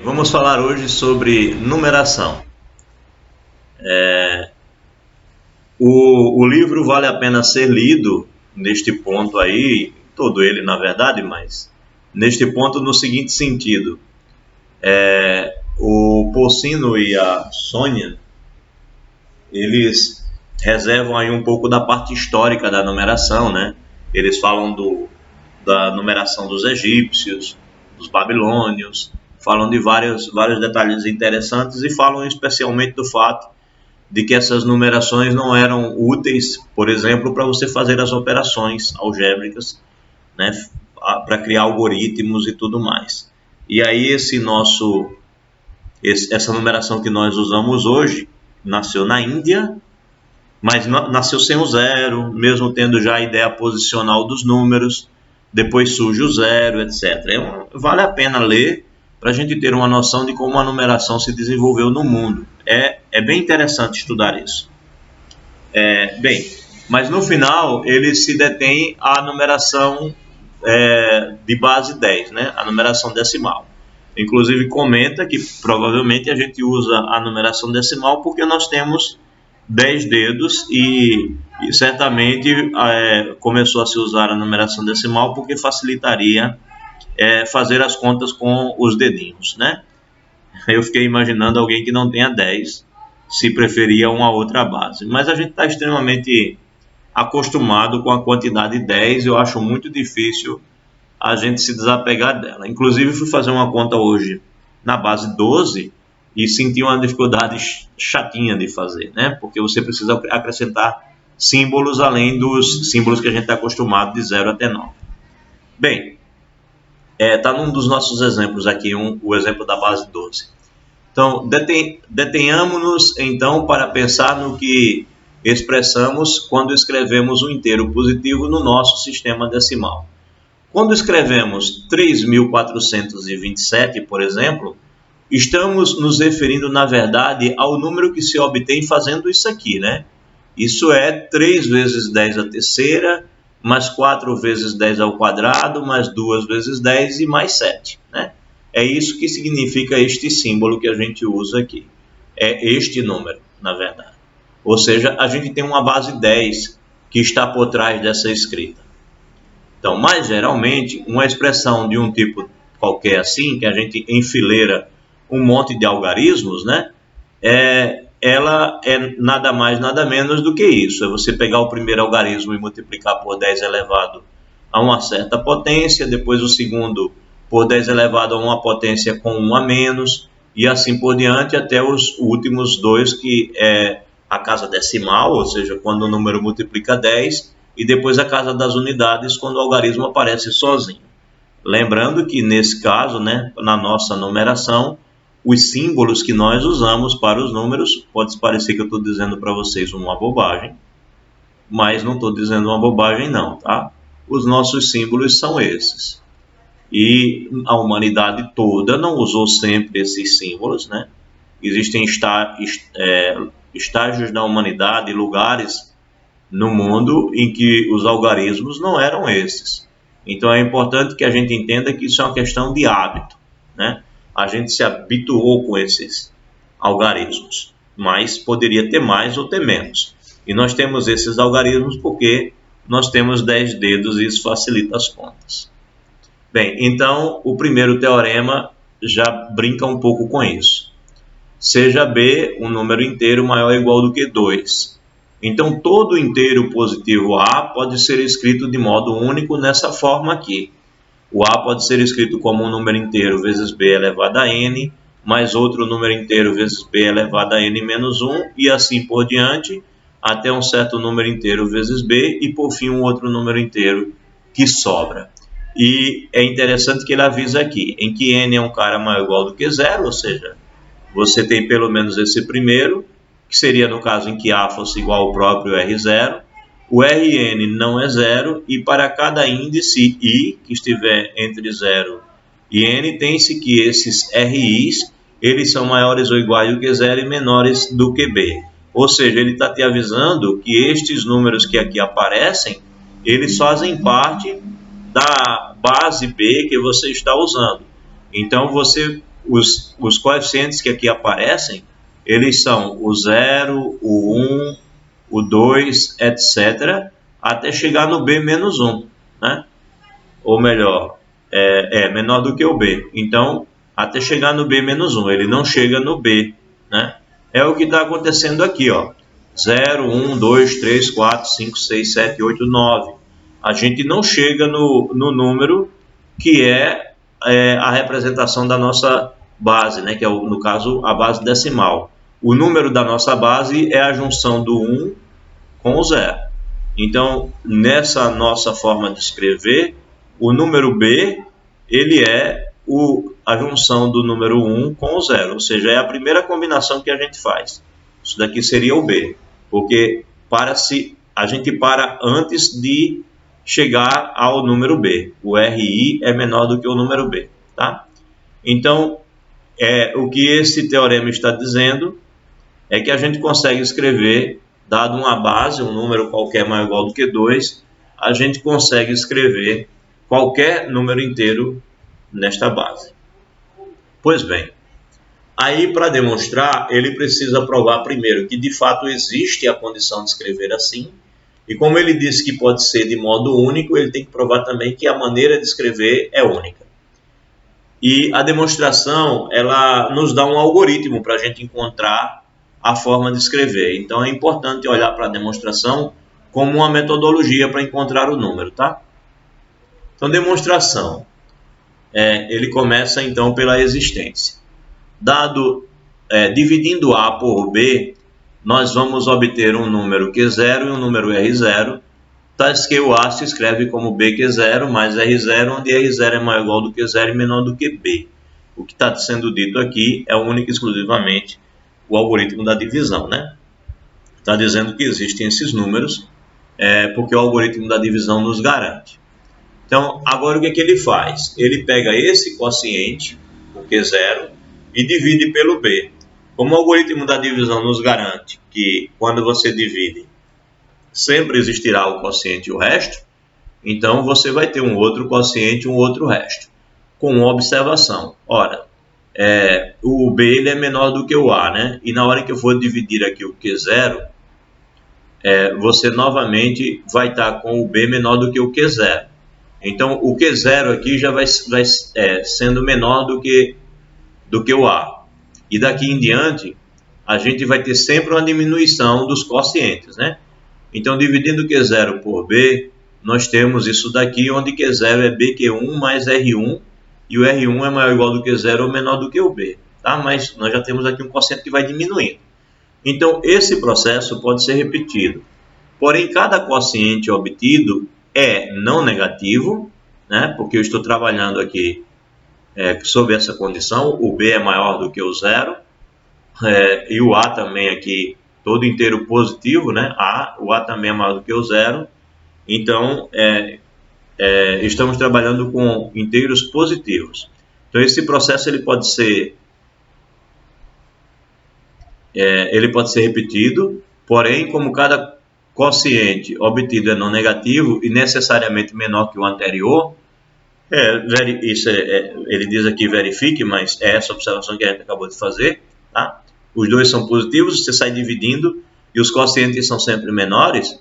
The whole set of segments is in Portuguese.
Vamos falar hoje sobre numeração. O livro vale a pena ser lido neste ponto aí, todo ele na verdade, mas neste ponto no seguinte sentido. O Porcino e a Sônia, eles reservam aí um pouco da parte histórica da numeração, né? Eles falam da numeração dos egípcios, dos babilônios, falam de vários detalhes interessantes e falam especialmente do fato de que essas numerações não eram úteis, por exemplo, para você fazer as operações algébricas, né, para criar algoritmos e tudo mais. E aí essa numeração que nós usamos hoje nasceu na Índia, mas nasceu sem o zero, mesmo tendo já a ideia posicional dos números, depois surge o zero, etc. Vale a pena ler para a gente ter uma noção de como a numeração se desenvolveu no mundo. É bem interessante estudar isso. Mas no final ele se detém à numeração de base 10, né? A numeração decimal. Inclusive comenta que provavelmente a gente usa a numeração decimal porque nós temos 10 dedos e certamente começou a se usar a numeração decimal porque facilitaria fazer as contas com os dedinhos, né? Eu fiquei imaginando alguém que não tenha 10 se preferia uma outra base, mas a gente está extremamente acostumado com a quantidade 10 e eu acho muito difícil a gente se desapegar dela. Inclusive fui fazer uma conta hoje na base 12 e senti uma dificuldade chatinha de fazer, né? Porque você precisa acrescentar símbolos além dos símbolos que a gente está acostumado de 0 até 9. Bem, está num dos nossos exemplos aqui, o exemplo da base 12. Então, detenhamos-nos então para pensar no que expressamos quando escrevemos um inteiro positivo no nosso sistema decimal. Quando escrevemos 3.427, por exemplo, estamos nos referindo, na verdade, ao número que se obtém fazendo isso aqui, né? Isso é 3 vezes 10 à terceira, mais 4 vezes 10 ao quadrado, mais 2 vezes 10 e mais 7, né? É isso que significa este símbolo que a gente usa aqui. É este número, na verdade. Ou seja, a gente tem uma base 10 que está por trás dessa escrita. Então, mais geralmente, uma expressão de um tipo qualquer assim, que a gente enfileira um monte de algarismos, né? Ela é nada mais, nada menos do que isso. É você pegar o primeiro algarismo e multiplicar por 10 elevado a uma certa potência, depois o segundo por 10 elevado a uma potência com 1 a menos, e assim por diante até os últimos dois, que é a casa decimal, ou seja, quando o número multiplica 10, e depois a casa das unidades, quando o algarismo aparece sozinho. Lembrando que nesse caso, né, na nossa numeração, os símbolos que nós usamos para os números, pode parecer que eu estou dizendo para vocês uma bobagem, mas não estou dizendo uma bobagem não, tá? Os nossos símbolos são esses. E a humanidade toda não usou sempre esses símbolos, né? Existem estágios da humanidade, lugares no mundo em que os algarismos não eram esses. Então é importante que a gente entenda que isso é uma questão de hábito, né? A gente se habituou com esses algarismos, mas poderia ter mais ou ter menos. E nós temos esses algarismos porque nós temos 10 dedos e isso facilita as contas. Bem, então o primeiro teorema já brinca um pouco com isso. Seja B um número inteiro maior ou igual do que 2. Então todo inteiro positivo A pode ser escrito de modo único nessa forma aqui. O A pode ser escrito como um número inteiro vezes B elevado a n, mais outro número inteiro vezes B elevado a n menos 1, e assim por diante, até um certo número inteiro vezes B, e por fim um outro número inteiro que sobra. E é interessante que ele avisa aqui, em que n é um cara maior ou igual do que 0, ou seja, você tem pelo menos esse primeiro, que seria no caso em que A fosse igual ao próprio R0, o Rn não é 0, e para cada índice I que estiver entre 0 e n, tem-se que esses RIs, eles são maiores ou iguais do que 0 e menores do que B. Ou seja, ele está te avisando que estes números que aqui aparecem, eles fazem parte da base B que você está usando. Então, você os coeficientes que aqui aparecem, eles são o 0, o 1, o 2, etc., até chegar no B menos 1, né? Ou melhor, menor do que o B. Então, até chegar no B menos 1, ele não chega no B, né? É o que está acontecendo aqui, ó. 0, 1, 2, 3, 4, 5, 6, 7, 8, 9. A gente não chega no número que é a representação da nossa base, né? Que é, no caso, a base decimal. O número da nossa base é a junção do 1 com o 0. Então, nessa nossa forma de escrever, o número B, ele é a junção do número 1 com o 0, ou seja, é a primeira combinação que a gente faz. Isso daqui seria o B, porque a gente para antes de chegar ao número B. O RI é menor do que o número B, tá? Então, o que esse teorema está dizendo é que a gente consegue escrever, dado uma base, um número qualquer maior ou igual do que 2, a gente consegue escrever qualquer número inteiro nesta base. Pois bem, aí para demonstrar, ele precisa provar primeiro que de fato existe a condição de escrever assim, e como ele disse que pode ser de modo único, ele tem que provar também que a maneira de escrever é única. E a demonstração, ela nos dá um algoritmo para a gente encontrar a forma de escrever. Então é importante olhar para a demonstração como uma metodologia para encontrar o número, tá? Então, demonstração. Ele começa então pela existência. Dividindo A por B, nós vamos obter um número Q0 e um número R0, tais que o A se escreve como BQ0 mais R0, onde R0 é maior ou igual do que 0 e menor do que B. O que está sendo dito aqui é único e exclusivamente o algoritmo da divisão, né? Está dizendo que existem esses números, porque o algoritmo da divisão nos garante. Então, agora o que ele faz? Ele pega esse quociente, o Q0, e divide pelo B. Como o algoritmo da divisão nos garante que quando você divide, sempre existirá o quociente e o resto, então você vai ter um outro quociente e um outro resto. Com uma observação. Ora, o B ele é menor do que o A, né? E na hora que eu for dividir aqui o Q0, você novamente vai estar com o B menor do que o Q0. Então, o Q0 aqui já vai sendo menor do que o A. E daqui em diante, a gente vai ter sempre uma diminuição dos quocientes, né? Então, dividindo Q0 por B, nós temos isso daqui, onde Q0 é BQ1 mais R1, e o R1 é maior ou igual do que 0 ou menor do que o B, tá? Mas nós já temos aqui um quociente que vai diminuindo. Então, esse processo pode ser repetido. Porém, cada quociente obtido é não negativo, né? Porque eu estou trabalhando aqui sob essa condição, o B é maior do que o 0, e o A também aqui, todo inteiro positivo, né? O A também é maior do que o 0, então estamos trabalhando com inteiros positivos. Então esse processo ele pode ser repetido, porém como cada quociente obtido é não negativo e necessariamente menor que o anterior, ele diz aqui verifique, mas é essa observação que a gente acabou de fazer, tá? Os dois são positivos, você sai dividindo e os quocientes são sempre menores.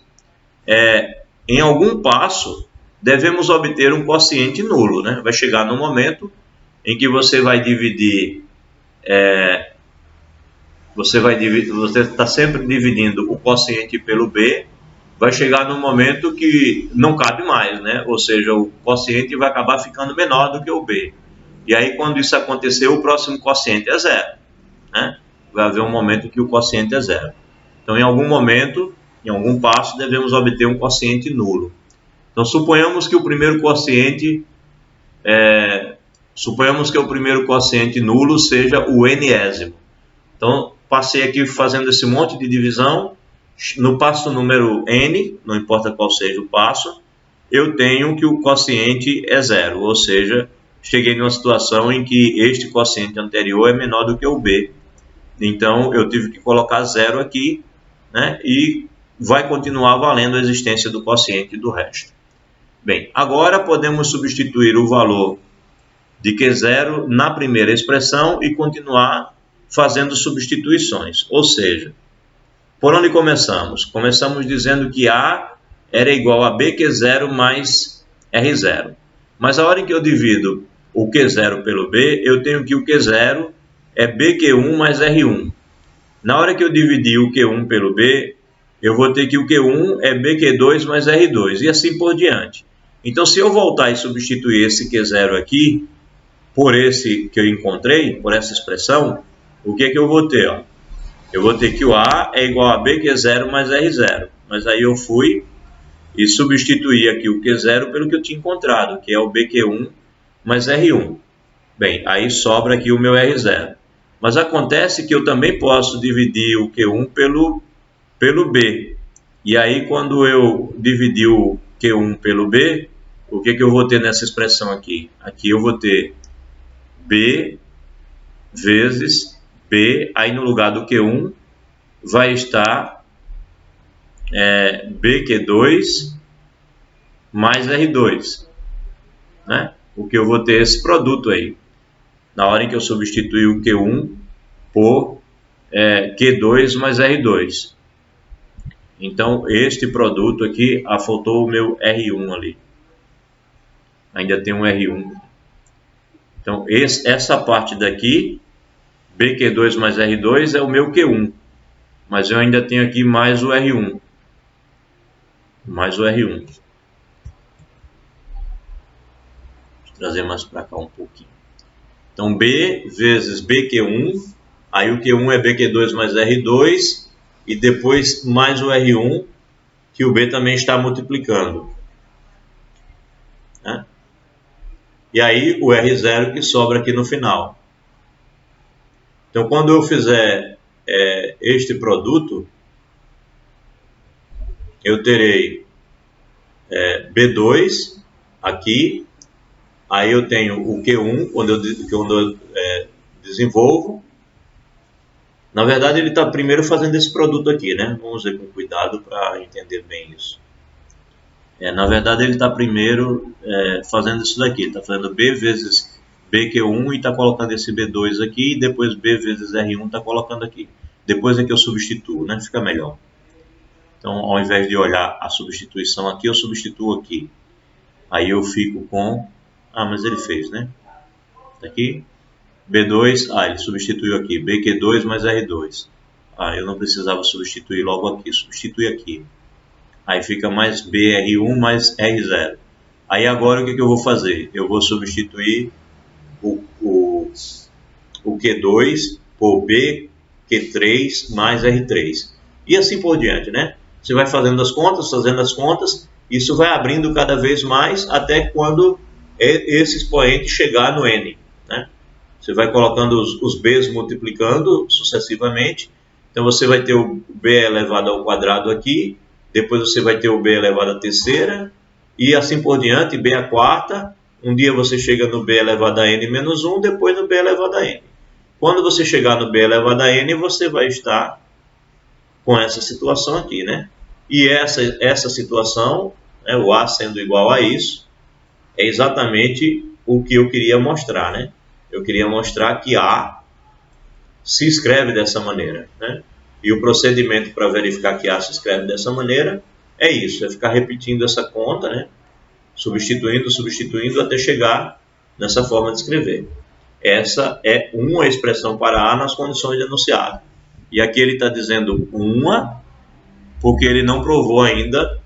Em algum passo, devemos obter um quociente nulo, né? Vai chegar no momento em que você vai dividir, você está sempre dividindo o quociente pelo B, vai chegar no momento que não cabe mais, né? Ou seja, o quociente vai acabar ficando menor do que o B. E aí, quando isso acontecer, o próximo quociente é 0, né? Vai haver um momento que o quociente é 0. Então, em algum momento, em algum passo, devemos obter um quociente nulo. Então, suponhamos que o primeiro quociente nulo seja o n-ésimo. Então, passei aqui fazendo esse monte de divisão. No passo número n, não importa qual seja o passo, eu tenho que o quociente é 0, ou seja, cheguei numa situação em que este quociente anterior é menor do que o B. Então, eu tive que colocar 0 aqui, né, e vai continuar valendo a existência do quociente do resto. Bem, agora podemos substituir o valor de Q0 na primeira expressão e continuar fazendo substituições. Ou seja, por onde começamos? Começamos dizendo que A era igual a BQ0 mais R0. Mas a hora em que eu divido o Q0 pelo B, eu tenho que o Q0 é BQ1 mais R1. Na hora que eu dividir o Q1 pelo B, eu vou ter que o Q1 é BQ2 mais R2, e assim por diante. Então, se eu voltar e substituir esse Q0 aqui, por esse que eu encontrei, por essa expressão, o que é que eu vou ter? Ó? Eu vou ter que o A é igual a BQ0 mais R0. Mas aí eu fui e substituí aqui o Q0 pelo que eu tinha encontrado, que é o BQ1 mais R1. Bem, aí sobra aqui o meu R0. Mas acontece que eu também posso dividir o Q1 pelo B. E aí, quando eu dividir o Q1 pelo B, o que eu vou ter nessa expressão aqui? Aqui eu vou ter B vezes B, aí no lugar do Q1 vai estar BQ2 mais R2, né? Porque eu vou ter esse produto aí, na hora em que eu substituir o Q1 por Q2 mais R2. Então, este produto aqui, faltou o meu R1 ali. Ainda tem um R1. Então, essa parte daqui, BQ2 mais R2, é o meu Q1. Mas eu ainda tenho aqui mais o R1. Mais o R1. Deixa eu trazer mais para cá um pouquinho. Então, B vezes BQ1. Aí o Q1 é BQ2 mais R2. E depois mais o R1, que o B também está multiplicando. Né? E aí o R0 que sobra aqui no final. Então, quando eu fizer este produto, eu terei B2 aqui, aí eu tenho o Q1, quando eu desenvolvo. Na verdade, ele está primeiro fazendo esse produto aqui, né? Vamos ver com cuidado para entender bem isso. Na verdade, ele está primeiro fazendo isso daqui. Ele está fazendo B vezes BQ1 e está colocando esse B2 aqui. E depois B vezes R1 está colocando aqui. Depois é que eu substituo, né? Fica melhor. Então, ao invés de olhar a substituição aqui, eu substituo aqui. Aí eu fico com... mas ele fez, né? Tá aqui. B2, ele substituiu aqui. BQ2 mais R2. Eu não precisava substituir logo aqui. Substitui aqui. Aí fica mais BR1 mais R0. Aí agora o que eu vou fazer? Eu vou substituir o Q2 por BQ3 mais R3. E assim por diante, né? Você vai fazendo as contas, isso vai abrindo cada vez mais até quando esse expoente chegar no N. Né? Você vai colocando os B's multiplicando sucessivamente. Então você vai ter o B elevado ao quadrado aqui, depois você vai ter o B elevado à terceira, e assim por diante, B à quarta. Um dia você chega no B elevado a N menos 1, depois no B elevado a N. Quando você chegar no B elevado a N, você vai estar com essa situação aqui, né? E essa situação, o A sendo igual a isso, é exatamente o que eu queria mostrar, né? Eu queria mostrar que A se escreve dessa maneira, né? E o procedimento para verificar que A se escreve dessa maneira é isso, é ficar repetindo essa conta, né? Substituindo até chegar nessa forma de escrever. Essa é uma expressão para A nas condições de enunciado. E aqui ele está dizendo uma, porque ele não provou ainda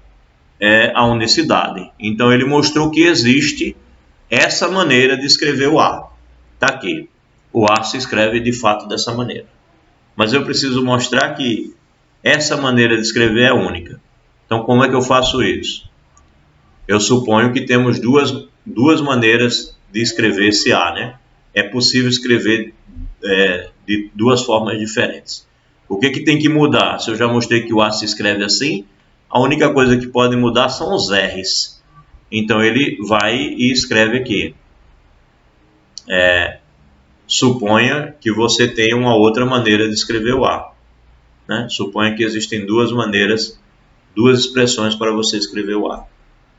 a unicidade. Então ele mostrou que existe essa maneira de escrever o A. Está aqui. O A se escreve de fato dessa maneira. Mas eu preciso mostrar que essa maneira de escrever é única. Então como é que eu faço isso? Eu suponho que temos duas maneiras de escrever esse A, né? É possível escrever de duas formas diferentes. O que tem que mudar? Se eu já mostrei que o A se escreve assim, a única coisa que pode mudar são os R's. Então ele vai e escreve aqui. Suponha que você tenha uma outra maneira de escrever o A. Né? Suponha que existem duas maneiras, duas expressões para você escrever o A.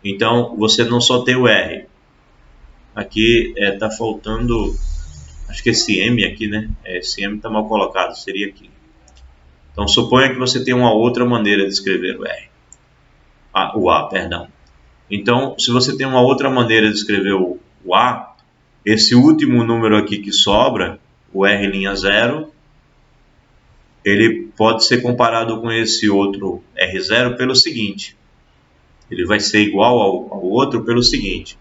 Então você não só tem o R. Aqui está faltando, acho que esse M aqui, né? Esse M está mal colocado, seria aqui. Então suponha que você tem uma outra maneira de escrever o R. O A, perdão. Então, se você tem uma outra maneira de escrever o A, esse último número aqui que sobra, o R'0, ele pode ser comparado com esse outro R0 pelo seguinte. Ele vai ser igual ao outro pelo seguinte.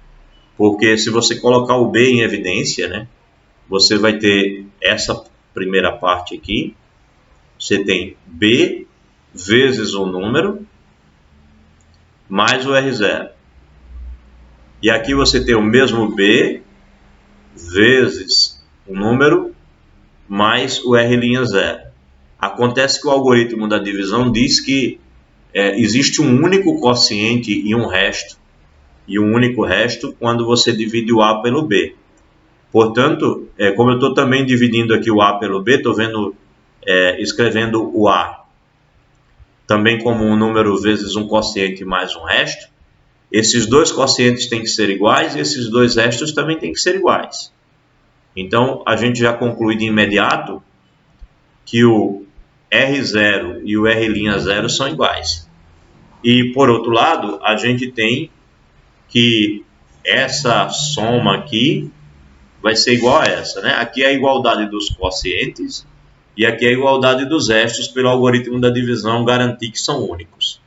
Porque se você colocar o B em evidência, né, você vai ter essa primeira parte aqui. Você tem B vezes um número mais o R0. E aqui você tem o mesmo B vezes o número mais o R'0. Acontece que o algoritmo da divisão diz que existe um único quociente e um resto, e um único resto quando você divide o A pelo B. Portanto, como eu estou também dividindo aqui o A pelo B, estou escrevendo o A também como um número vezes um quociente mais um resto. Esses dois quocientes têm que ser iguais e esses dois restos também têm que ser iguais. Então, a gente já conclui de imediato que o R0 e o R'0 são iguais. E, por outro lado, a gente tem que essa soma aqui vai ser igual a essa, né? Aqui é a igualdade dos quocientes e aqui é a igualdade dos restos pelo algoritmo da divisão garantir que são únicos.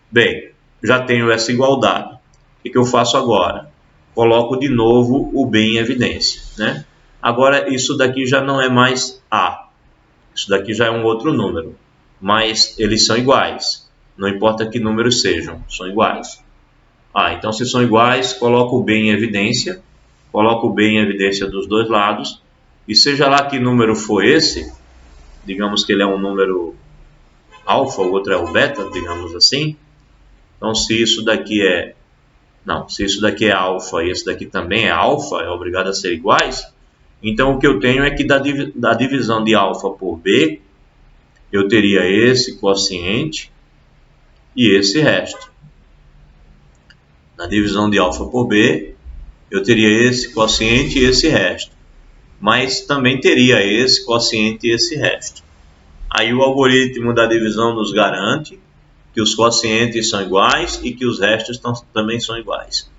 Bem, já tenho essa igualdade. O que eu faço agora? Coloco de novo o B em evidência, né? Agora, isso daqui já não é mais A. Isso daqui já é um outro número. Mas eles são iguais. Não importa que números sejam, são iguais. Então se são iguais, coloco o B em evidência. Coloco o B em evidência dos dois lados. E seja lá que número for esse, digamos que ele é um número alfa, o outro é o beta, digamos assim. Então se isso daqui é... se isso daqui é alfa e esse daqui também é alfa, é obrigado a ser iguais. Então o que eu tenho é que da divisão de alfa por B, eu teria esse quociente e esse resto. Na divisão de alfa por B, eu teria esse quociente e esse resto. Mas também teria esse quociente e esse resto. Aí o algoritmo da divisão nos garante que os quocientes são iguais e que os restos também são iguais.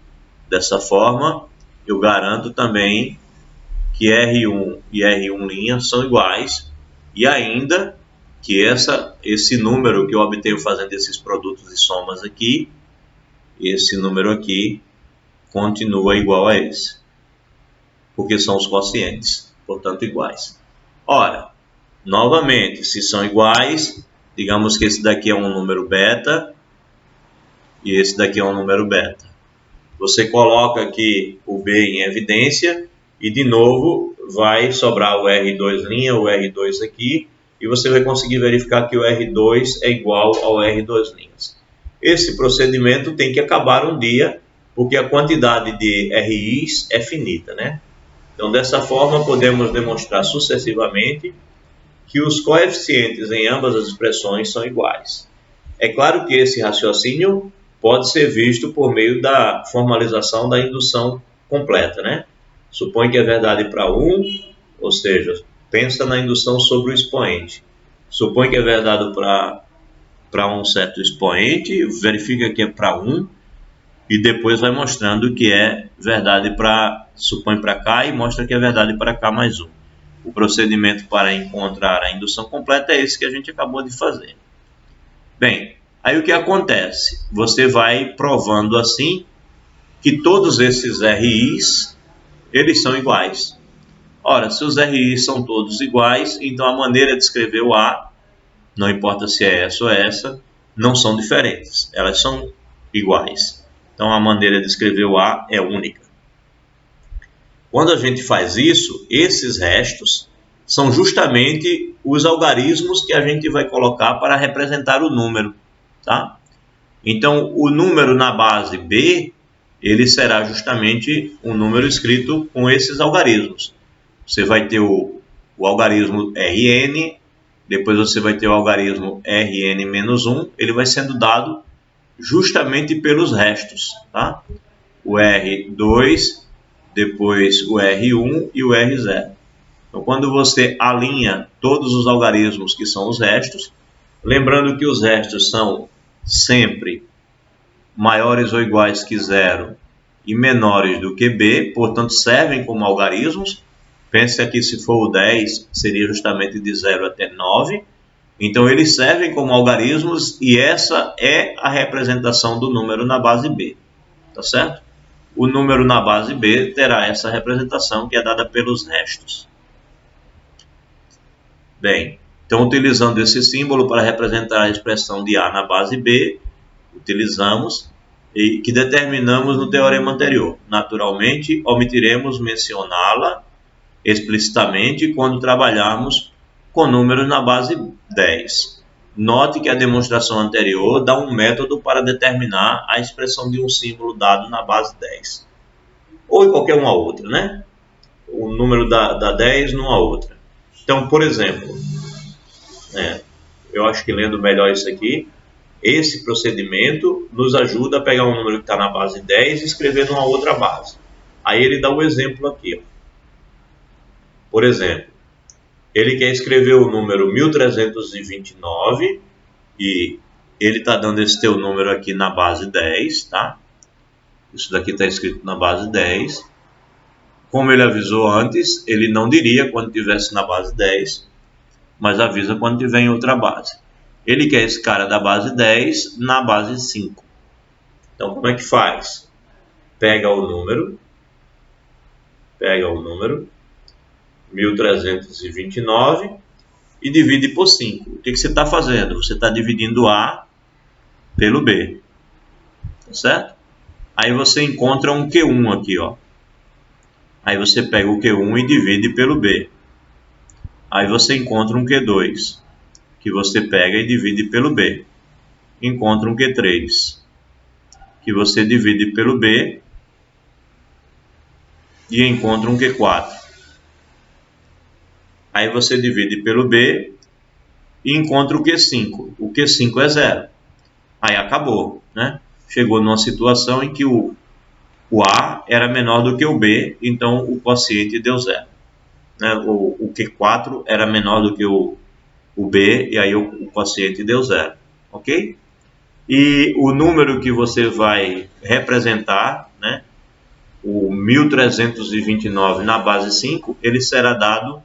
Dessa forma, eu garanto também que R1 e R1' são iguais e ainda que esse número que eu obtenho fazendo esses produtos e somas aqui, esse número aqui continua igual a esse, porque são os quocientes, portanto iguais. Ora, novamente, se são iguais, digamos que esse daqui é um número beta e esse daqui é um número beta. Você coloca aqui o B em evidência e de novo vai sobrar o R2', o R2 aqui, e você vai conseguir verificar que o R2 é igual ao R2'. Esse procedimento tem que acabar um dia, porque a quantidade de RIs é finita, né? Então, dessa forma, podemos demonstrar sucessivamente que os coeficientes em ambas as expressões são iguais. É claro que esse raciocínio pode ser visto por meio da formalização da indução completa, né? Supõe que é verdade para um, ou seja, pensa na indução sobre o expoente. Supõe que é verdade para um certo expoente, verifica que é para 1, e depois vai mostrando que é verdade supõe para cá e mostra que é verdade para cá mais 1. O procedimento para encontrar a indução completa é esse que a gente acabou de fazer. Bem, aí o que acontece? Você vai provando assim que todos esses RIs, eles são iguais. Ora, se os RIs são todos iguais, então a maneira de escrever o A, não importa se é essa ou essa, não são diferentes, elas são iguais. Então a maneira de escrever o A é única. Quando a gente faz isso, esses restos são justamente os algarismos que a gente vai colocar para representar o número, tá? Então o número na base B, ele será justamente um número escrito com esses algarismos. Você vai ter o algarismo Rn, depois você vai ter o algarismo Rn-1, ele vai sendo dado justamente pelos restos, tá? O R2 depois o R1 e o R0. Então, quando você alinha todos os algarismos que são os restos, lembrando que os restos são sempre maiores ou iguais que zero e menores do que b, portanto servem como algarismos. Pense aqui, se for o 10, seria justamente de 0 até 9. Então eles servem como algarismos e essa é a representação do número na base b, tá certo? O número na base b terá essa representação que é dada pelos restos. Bem, então utilizando esse símbolo para representar a expressão de A na base B, utilizamos e que determinamos no teorema anterior. Naturalmente, omitiremos mencioná-la explicitamente quando trabalharmos com números na base 10. Note que a demonstração anterior dá um método para determinar a expressão de um símbolo dado na base 10. Ou em qualquer uma outra, né? O número da 10 numa outra. Então, por exemplo, eu acho que lendo melhor isso aqui, esse procedimento nos ajuda a pegar um número que está na base 10 e escrever numa outra base. Aí ele dá um exemplo aqui. Ó. Por exemplo, ele quer escrever o número 1329 e ele está dando esse teu número aqui na base 10, tá? Isso daqui está escrito na base 10. Como ele avisou antes, ele não diria quando estivesse na base 10, mas avisa quando estiver em outra base. Ele quer esse cara da base 10 na base 5. Então, como é que faz? Pega o número 1329 e divide por 5. O que você está fazendo? Você está dividindo A pelo B, tá certo? Aí você encontra um Q1 aqui, ó. Aí você pega o Q1 e divide pelo B. Aí você encontra um Q2, que você pega e divide pelo B. Encontra um Q3, que você divide pelo B e encontra um Q4. Aí você divide pelo B e encontra o Q5. O Q5 é 0. Aí acabou, né? Chegou numa situação em que o A era menor do que o B, então o quociente deu 0. Né? O Q4 era menor do que o B, e aí o quociente deu 0. Ok? E o número que você vai representar, né? O 1329 na base 5, ele será dado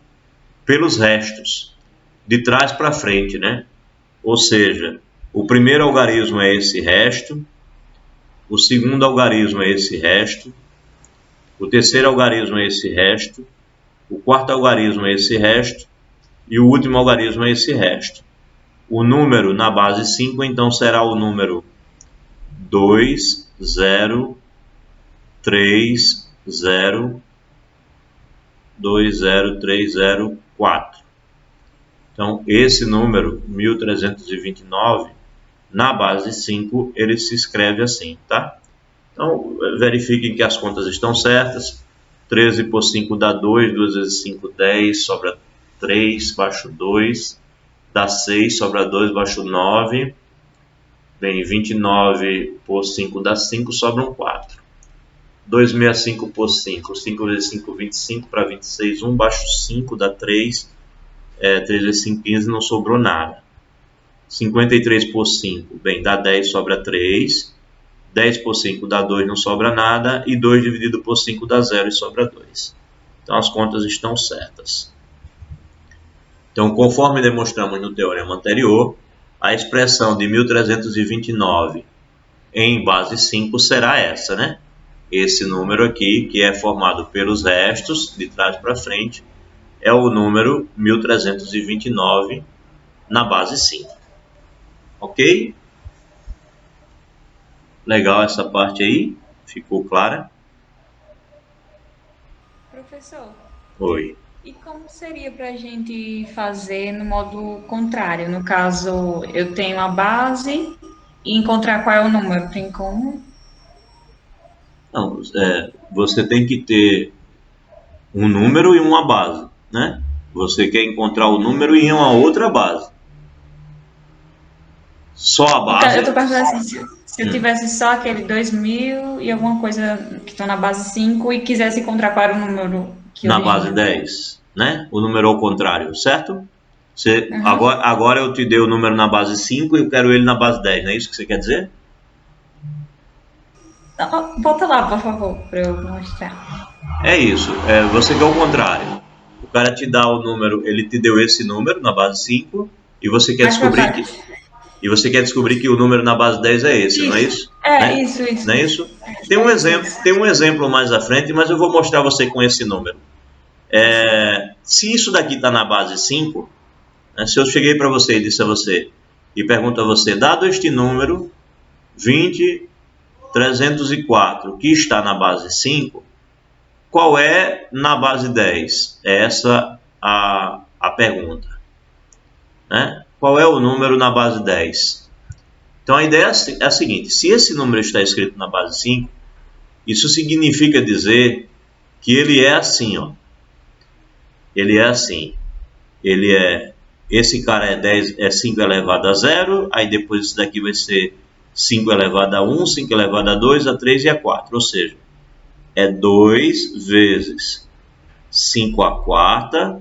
pelos restos, de trás para frente, né? Ou seja, o primeiro algarismo é esse resto, o segundo algarismo é esse resto, o terceiro algarismo é esse resto, o quarto algarismo é esse resto e o último algarismo é esse resto. O número na base 5, então, será o número 2, 0, 3, 0, 2, 0, 3, 0, 4. Então, esse número, 1329, na base 5, ele se escreve assim, tá? Então, verifiquem que as contas estão certas. 13 por 5 dá 2, 2 vezes 5, 10, sobra 3, baixo 2, dá 6, sobra 2, baixo 9. Bem, 29 por 5 dá 5, sobram 4. 265 por 5, 5 vezes 5, 25, para 26, 1, baixo 5, dá 3. 3 vezes 5, 15, não sobrou nada. 53 por 5, bem, dá 10, sobra 3. 10 por 5 dá 2, não sobra nada. E 2 dividido por 5 dá 0 e sobra 2. Então as contas estão certas. Então, conforme demonstramos no teorema anterior, a expressão de 1329 em base 5 será essa, né? Esse número aqui, que é formado pelos restos, de trás para frente, é o número 1329 na base 5. Ok? Legal essa parte aí? Ficou clara? Professor, Oi. e como seria para a gente fazer no modo contrário? No caso, eu tenho a base e encontrar qual é o número. Tem como? Não, você tem que ter um número e uma base, né? Você quer encontrar o número em uma outra base, Só a Então, base. eu tô perguntando assim, se eu tivesse só aquele 2000 e alguma coisa que estão na base 5 e quisesse encontrar qual era o número que Na base origina. 10, né? O número ao contrário, certo? Uhum. Agora eu te dei o número na base 5 e eu quero ele na base 10, não é isso que você quer dizer? Bota lá, por favor, para eu mostrar. É isso, você quer o contrário. O cara te dá o número, ele te deu esse número na base 5 e você quer Mais para descobrir baixo. que, o número na base 10 é esse, não é Isso. isso? É, Né? isso, Não isso, é isso. isso? Tem um É isso, exemplo, isso. tem um exemplo mais à frente, mas eu vou mostrar você com esse número. Se isso daqui está na base 5, né, se eu cheguei para você e disse a você, e pergunto a você, dado este número, 20.304, que está na base 5, qual é na base 10? É essa a pergunta. Né? Qual é o número na base 10? Então a ideia é a seguinte, se esse número está escrito na base 5, isso significa dizer que ele é assim, ó. Ele é assim. Ele é, esse cara é 10, é 5 elevado a 0, aí depois isso daqui vai ser 5 elevado a 1, 5 elevado a 2, a 3 e a 4. Ou seja, é 2 vezes 5 a quarta,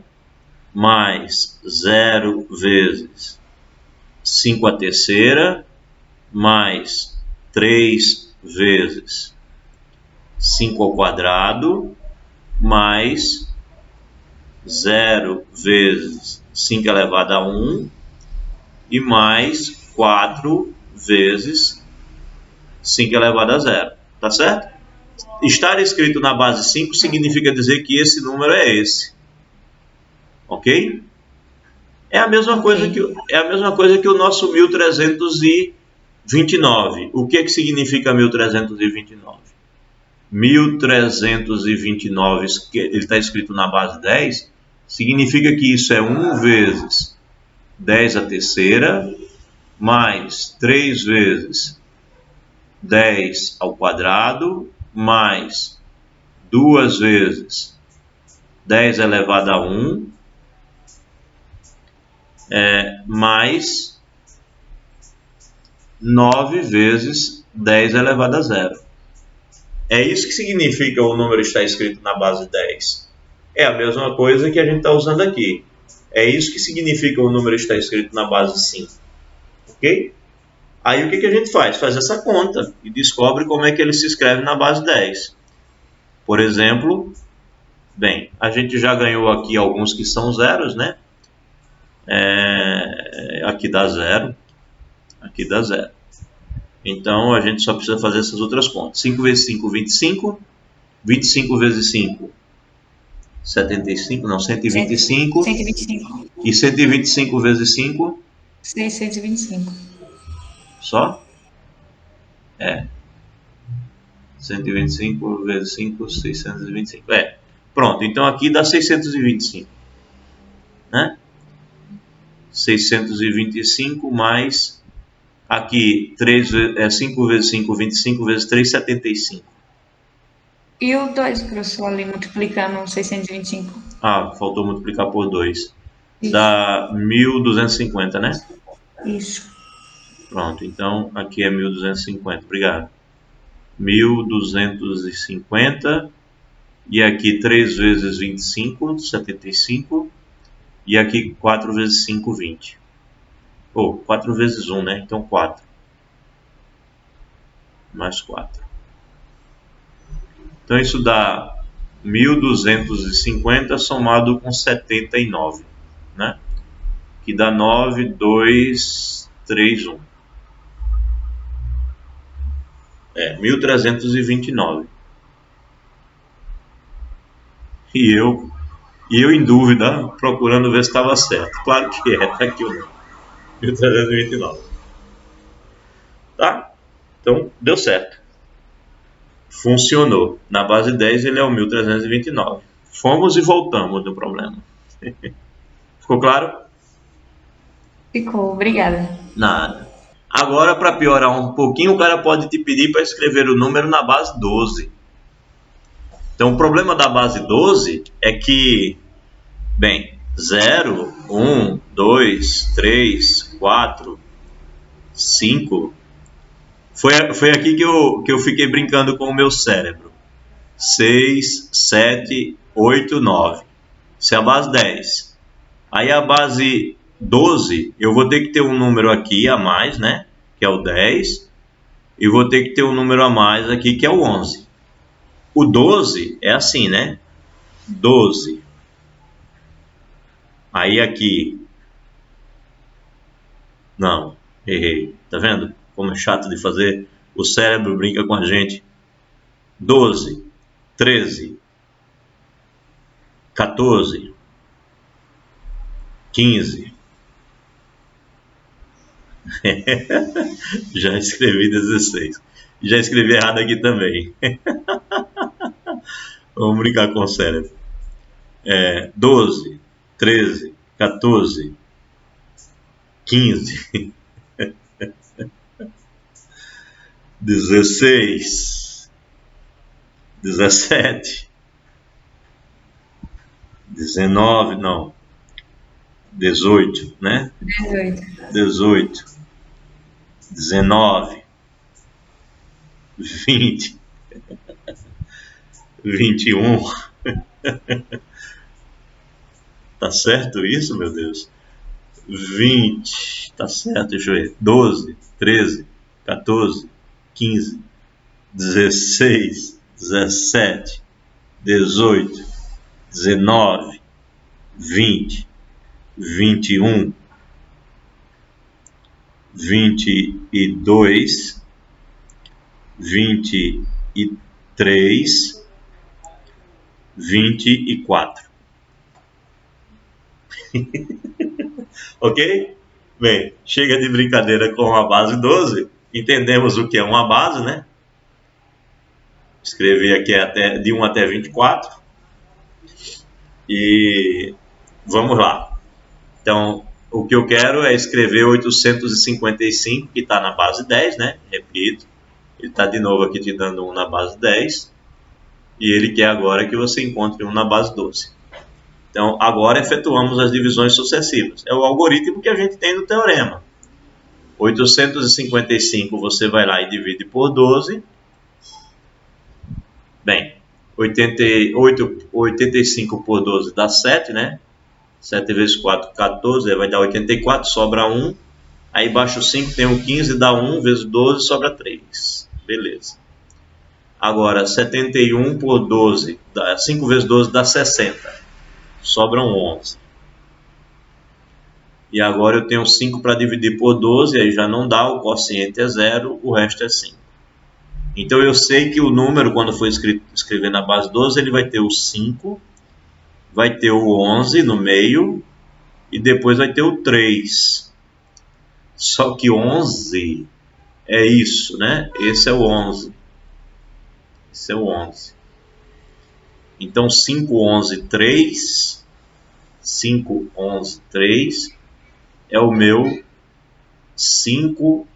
mais 0 vezes 5 a terceira, mais 3 vezes 5 ao quadrado, mais 0 vezes 5 elevado a 1 e mais 4 vezes 5 elevado a 0. Tá certo? Estar escrito na base 5 significa dizer que esse número é esse. Ok? É a mesma coisa que, Ok. o nosso 1329. O que significa 1329? 1329, que ele está escrito na base 10, significa que isso é 1 vezes 10 a terceira, mais 3 vezes 10 ao quadrado, mais 2 vezes 10 elevado a 1, mais 9 vezes 10 elevado a 0. É isso que significa o número estar escrito na base 10. É a mesma coisa que a gente está usando aqui. É isso que significa o número estar escrito na base 5. Ok? Aí o que a gente faz? Faz essa conta e descobre como é que ele se escreve na base 10. Por exemplo, bem, a gente já ganhou aqui alguns que são zeros, né? Aqui dá zero, aqui dá zero. Então a gente só precisa fazer essas outras contas. 5 vezes 5, 25. 25 vezes 5, 75, não, 125. 125. E 125 vezes 5, 625. só? 125 vezes 5, 625. Pronto, então aqui dá 625. Né? 625 mais aqui 5 vezes 5, 25 vezes 3, 75. E o 2, professor, ali multiplicando 625. Ah, faltou multiplicar por 2. Isso. Dá 1.250, né? Isso. Pronto, então aqui é 1.250. Obrigado. 1.250. E aqui 3 vezes 25, 75. E aqui 4 vezes 5, 20. Ou 4 vezes 1, né? Então 4. Mais 4. Então isso dá 1.250 somado com 79, né? Que dá 9, 2, 3, 1. 1.329. E eu em dúvida, procurando ver se estava certo. Claro que é, tá aqui o número. 1.329. Tá? Então, deu certo. Funcionou. Na base 10 ele é o 1.329. Fomos e voltamos do problema. Ficou claro? Ficou, obrigada. Nada. Agora, para piorar um pouquinho, o cara pode te pedir para escrever o número na base 12. Então, o problema da base 12 é que, bem, 0, 1, 2, 3, 4, 5. Foi aqui que eu fiquei brincando com o meu cérebro. 6, 7, 8, 9. Isso é a base 10. Aí a base 12, eu vou ter que ter um número aqui a mais, né? Que é o 10. E vou ter que ter um número a mais aqui, que é o 11. O 12 é assim, né? 12. Aí aqui... Não, errei. Tá vendo? Como é chato de fazer. O cérebro brinca com a gente. 12, 13, 14, 15. Já escrevi 16. Já escrevi errado aqui também. Vamos brincar com o cérebro. 12, 13, 14, 15, 16, 17, 19, não, 18, né? 18, 19, 20, 21. Tá certo isso, meu Deus? 20, tá certo, deixa eu ver. 12, 13, 14, 15, 16, 17, 18, 19, 20, 21, 22, 23, 24. Ok? Bem, chega de brincadeira com a base 12. Entendemos o que é uma base, né? Escrevi aqui de 1 até 24. E vamos lá. Então, o que eu quero é escrever 855, que está na base 10, né? Repito, ele está de novo aqui te dando um na base 10. E ele quer agora que você encontre um na base 12. Então, agora efetuamos as divisões sucessivas. É o algoritmo que a gente tem no teorema. 855 você vai lá e divide por 12. Bem, 85 por 12 dá 7, né? 7 vezes 4, 14, aí vai dar 84, sobra 1. Aí baixo 5 tem o 15, dá 1 vezes 12, sobra 3. Beleza. Agora, 71 por 12, 5 vezes 12 dá 60. Sobram 11. E agora eu tenho 5 para dividir por 12, aí já não dá, o quociente é 0, o resto é 5. Então eu sei que o número, quando for escrever na base 12, ele vai ter o 5, vai ter o 11 no meio, e depois vai ter o 3. Só que 11 é isso, né? Esse é o 11. Esse é o 11. Então 5, 11, 3. 5, 11, 3 é o meu 5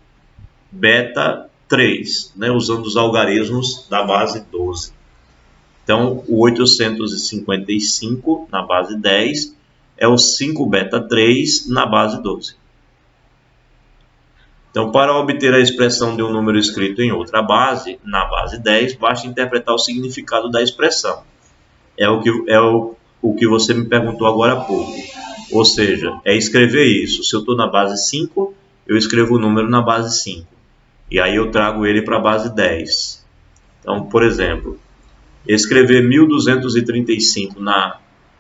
beta 3, né? Usando os algarismos da base 12. Então, o 855 na base 10 é o 5 beta 3 na base 12. Então, para obter a expressão de um número escrito em outra base, na base 10, basta interpretar o significado da expressão. É o que você me perguntou agora há pouco. Ou seja, é escrever isso. Se eu estou na base 5, eu escrevo o número na base 5. E aí eu trago ele para a base 10. Então, por exemplo, escrever 1235 na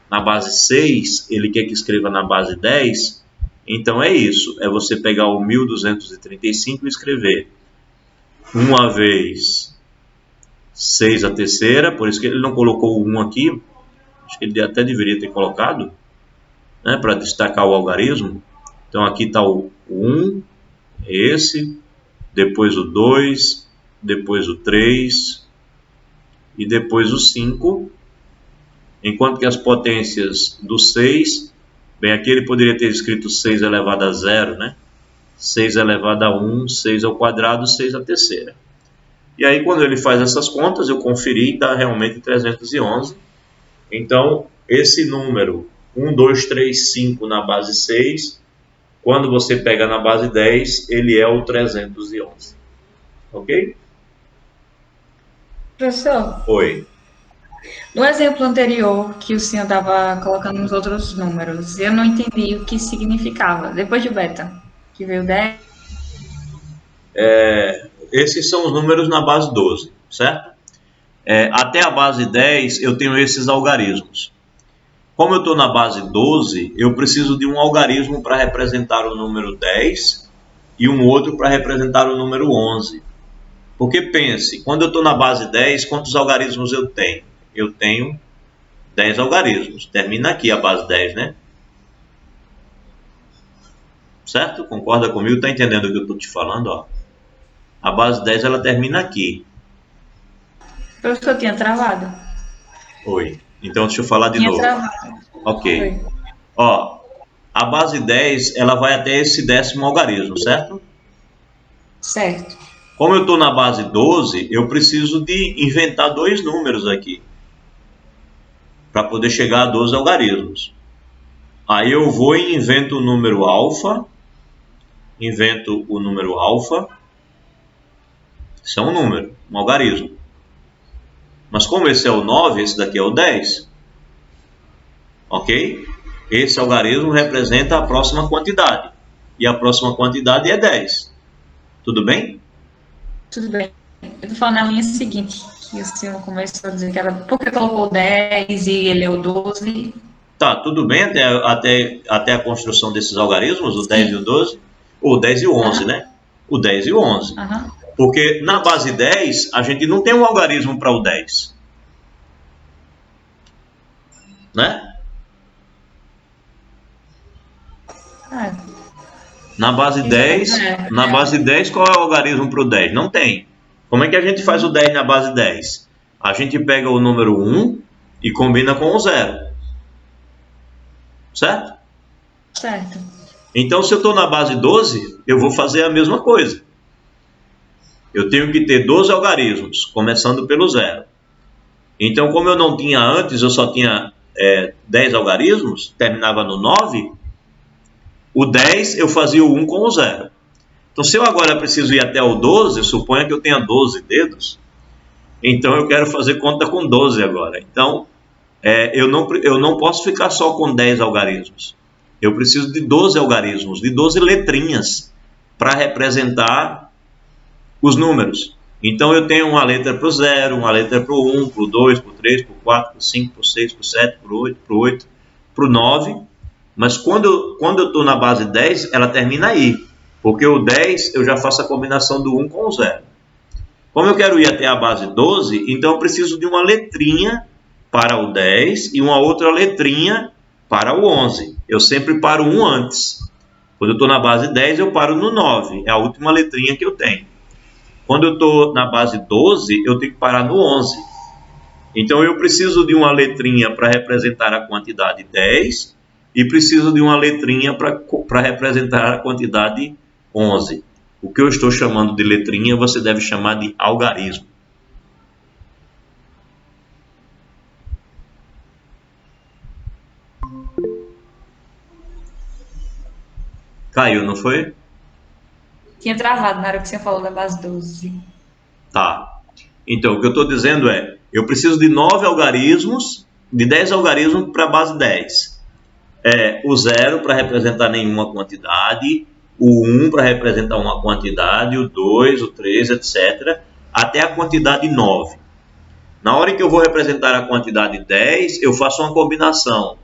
base 6, ele quer que escreva na base 10. Então é isso, é você pegar o 1235 e escrever uma vez 6 a terceira, por isso que ele não colocou o 1 aqui, acho que ele até deveria ter colocado, né, para destacar o algarismo. Então aqui está o 1, esse, depois o 2, depois o 3 e depois o 5, enquanto que as potências do 6, bem, aqui ele poderia ter escrito 6 elevado a 0, né? 6 elevado a 1, 6 ao quadrado, 6 à terceira. E aí, quando ele faz essas contas, eu conferi e dá realmente 311. Então, esse número 1, 2, 3, 5 na base 6 Quando você pega na base 10, ele é o 311. Ok? Professor, Oi. no exemplo anterior que o senhor estava colocando nos outros números, eu não entendi o que significava. Depois de beta, que veio 10. Esses são os números na base 12, certo? Até a base 10 eu tenho esses algarismos. Como eu estou na base 12, eu preciso de um algarismo para representar o número 10 e um outro para representar o número 11. Porque pense, quando eu estou na base 10, quantos algarismos eu tenho? Eu tenho 10 algarismos. Termina aqui a base 10, né? Certo? Concorda comigo? Está entendendo o que eu estou te falando? Ó? A base 10 ela termina aqui. Professor, tinha travado. Oi. Então deixa eu falar de Tinha novo. travado. Ok. Foi. Ó, a base 10 ela vai até esse 10º algarismo, certo? Certo. Como eu estou na base 12, eu preciso de inventar dois números aqui para poder chegar a 12 algarismos. Aí eu vou e invento o número alfa. Invento o número alfa. Isso é um número, um algarismo. Mas como esse é o 9, esse daqui é o 10. Ok? Esse algarismo representa a próxima quantidade. E a próxima quantidade é 10. Tudo bem? Tudo bem. Eu tô falando na linha seguinte, que o senhor começou a dizer que era porque colocou 10 e ele é o 12. Tá, tudo bem até a construção desses algarismos, o 10 e o Sim. 12? O 10 e o 11, Aham. né? O 10 e o 11. Aham. Porque na base 10, a gente não tem um algarismo para o 10. Né? Ah, Na base exatamente. 10, na base 10 qual é o algarismo para o 10? Não tem. Como é que a gente faz o 10 na base 10? A gente pega o número 1 e combina com o 0. Certo? Certo. Então, se eu estou na base 12, eu vou fazer a mesma coisa. Eu tenho que ter 12 algarismos, começando pelo 0. Então, como eu não tinha antes, eu só tinha 10 algarismos, terminava no 9, o 10 eu fazia o 1 com o 0. Então, se eu agora preciso ir até o 12, suponha que eu tenha 12 dedos, então eu quero fazer conta com 12 agora. Então, eu não posso ficar só com 10 algarismos. Eu preciso de 12 algarismos, de 12 letrinhas, para representar os números. Então eu tenho uma letra para o 0, uma letra para o 1, para o 2, para o 3, para o 4, para o 5, para o 6, para o 7, para o 8, para o 8, para o 9. Mas quando eu estou na base 10, ela termina aí. Porque o 10 eu já faço a combinação do 1 com o 0. Como eu quero ir até a base 12, então eu preciso de uma letrinha para o 10 e uma outra letrinha para o 11. Eu sempre paro um antes. Quando eu estou na base 10, eu paro no 9. É a última letrinha que eu tenho. Quando eu estou na base 12, eu tenho que parar no 11. Então eu preciso de uma letrinha para representar a quantidade 10 e preciso de uma letrinha para representar a quantidade 11. O que eu estou chamando de letrinha, você deve chamar de algarismo. Caiu, não foi? Tinha travado na hora que você falou da base 12. Tá. Então, o que eu estou dizendo é, eu preciso de 9 algarismos, de 10 algarismos para a base 10. O 0 para representar nenhuma quantidade, o 1 para representar uma quantidade, o 2, o 3, etc., até a quantidade 9. Na hora que eu vou representar a quantidade 10, eu faço uma combinação